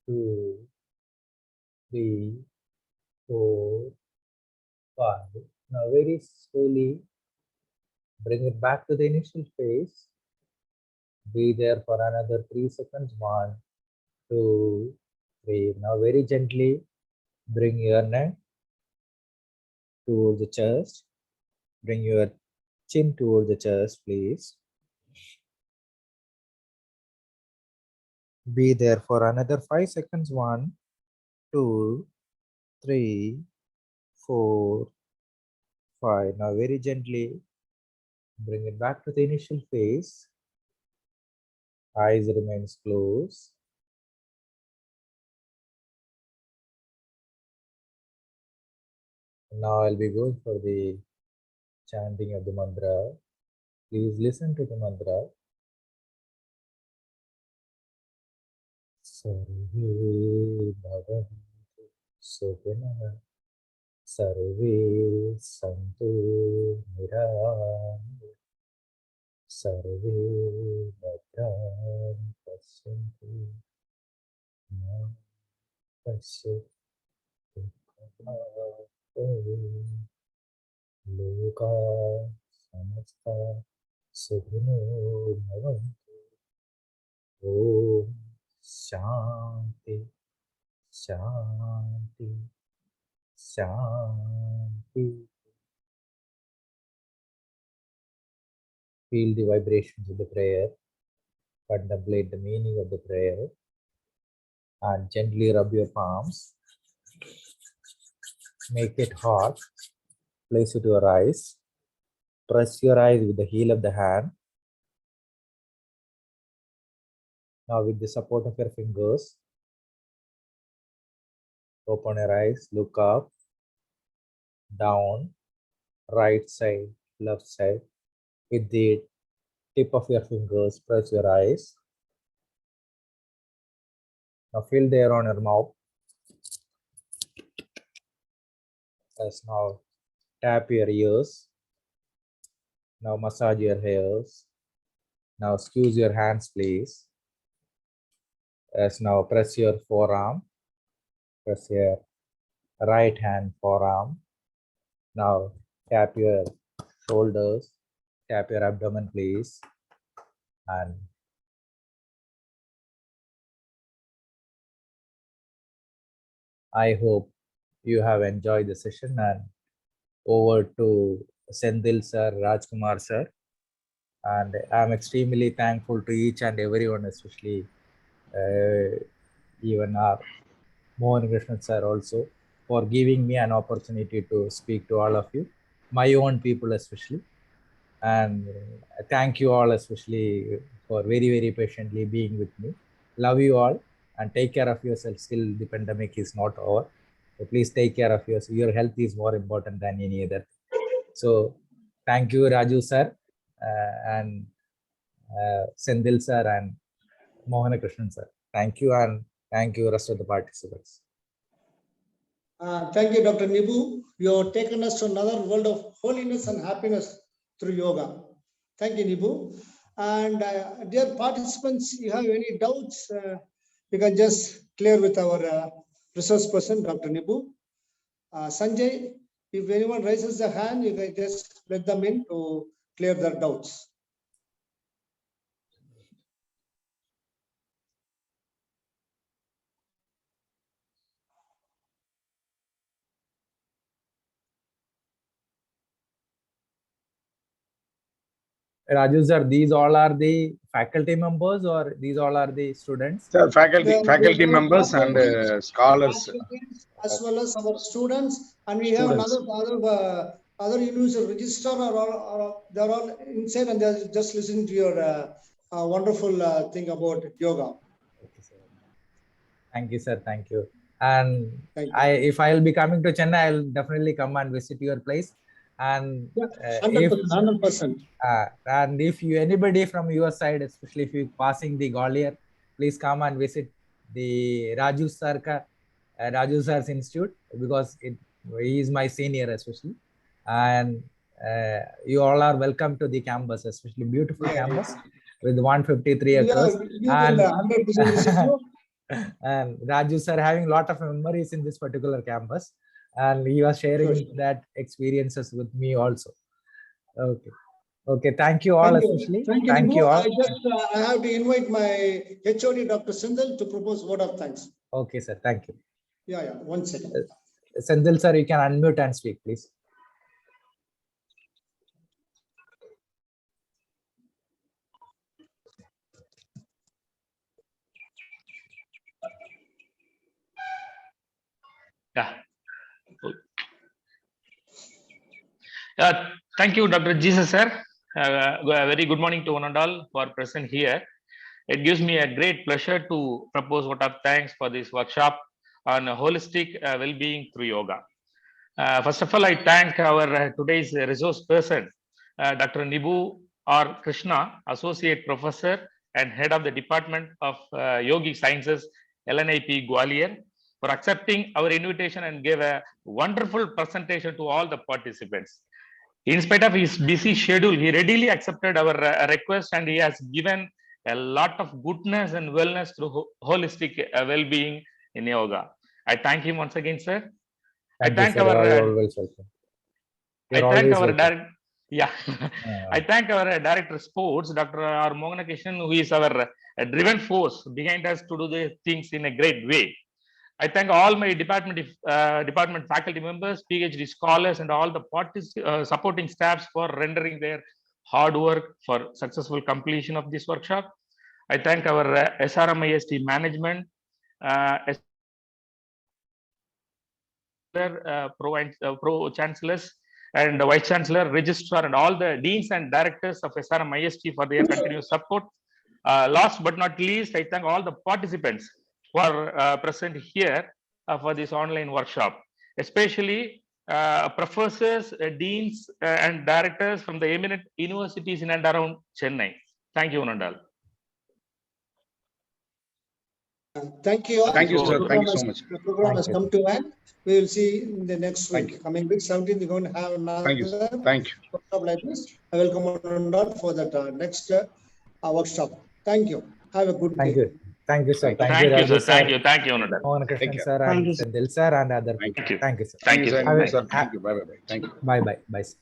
2, 3, 4, 5. Now very slowly bring it back to the initial phase. Be there for another 3 seconds. 1, 2, 3. Now very gently bring your neck towards the chest. Bring your chin towards the chest, please. Be there for another 5 seconds. 1, 2, 3, 4, 5. Now very gently bring it back to the initial phase. Eyes remains closed. Now I'll be going for the chanting of the mantra. Please listen to the mantra. Sarve bhavantu sukhinaha. Sarve santu niravarantu. Sarve bhadrani pasyantu. Ma pasyatu dukkhabhayah. Loka samasta sukhino bhavantu. Om Shanti, Shanti, Shanti. Feel the vibrations of the prayer. Contemplate the meaning of the prayer. And gently rub your palms. Make it hot. Place it to your eyes. Press your eyes with the heel of the hand. Now with the support of your fingers, open your eyes, look up, down, right side, left side, with the tip of your fingers, press your eyes. Now feel the air on your mouth. As now tap your ears. Now massage your hairs. Now squeeze your hands, please. As now press your forearm. Press your right hand forearm. Now tap your shoulders. Tap your abdomen, please. And I hope you have enjoyed the session. And over to Sendil sir, Rajkumar sir. And I'm extremely thankful to each and everyone, especially even our Mohan Krishnan sir also, for giving me an opportunity to speak to all of you, my own people especially. And thank you all especially for very, very patiently being with me. Love you all and take care of yourself. Still the pandemic is not over. So please take care of yourself. Your health is more important than any other. So thank you, Raju sir, and Sendil sir and Mohan Krishnan sir. Thank you, and thank you rest of the participants. Thank you, Dr. Nibu. You have taken us to another world of holiness and happiness through yoga. Thank you, Nibu. And dear participants, you have any doubts, you can just clear with our resource person, Dr. Nibu. Sanjay, if anyone raises a hand, you can just let them in to clear their doubts. Raju sir, these all are the faculty members or these all are the students? So faculty members and scholars. As well as our students, and we have other university registrar or they're all inside and they're just listening to your wonderful thing about yoga. Okay, sir. Thank you, sir. Thank you. And Thank you. if I'll be coming to Chennai, I'll definitely come and visit your place. And 100%. And if you anybody from your side, especially if you passing the Gwalior, please come and visit the Raju Sir's Institute, because he is my senior especially. And you all are welcome to the campus, especially beautiful campus with 153 acres. And Raju sir having a lot of memories in this particular campus, and he was sharing that experiences with me also. Okay, thank you all. Especially thank you all. I have to invite my HOD Dr. Sendil to propose word of thanks. Okay, sir. Thank you. Yeah, 1 second. Sendil sir, you can unmute and speak, please. Thank you, Dr. Jesus sir. A very good morning to one and all who are present here. It gives me a great pleasure to propose vote of thanks for this workshop on holistic well-being through yoga. First of all, I thank our today's resource person, Dr. Nibu R. Krishna, Associate Professor and Head of the Department of Yogic Sciences, LNIP Gwalior, for accepting our invitation and gave a wonderful presentation to all the participants. In spite of his busy schedule, he readily accepted our request, and he has given a lot of goodness and wellness through holistic well-being in yoga. I thank him once again, sir. I thank our director of sports, Dr. R. Mohan Krishnan, who is our driven force behind us to do the things in a great way. I thank all my department faculty members, PhD scholars, and all the supporting staffs for rendering their hard work for successful completion of this workshop. I thank our SRMIST management, Pro Chancellors, and the Vice Chancellor, Registrar, and all the Deans and Directors of SRMIST for their continuous support. Last but not least, I thank all the participants who are present here for this online workshop, especially professors, deans, and directors from the eminent universities in and around Chennai. Thank you, Unandal. Thank you all. Thank you, sir. The Thank you program so has- much. The program Thank has you. come to end. We will see in the next Thank week. Coming week 17, we're going to have Thank you, sir. another Thank you. workshop like this. I welcome Anand for that next workshop. Thank you. Have a good Thank day. you. Thank you, sir. Thank you. Thank you, Thank you, Ravi sir. Thank sir, you. Thank you, Unandal. Mohan Take Krishnan care. sir, and Thank you, sir. Sendil sir, and other Thank people. you. Thank you, sir. Thank you, sir. sir. Have a- Sir, thank you. Bye bye. Thank you. Bye bye. Bye, sir.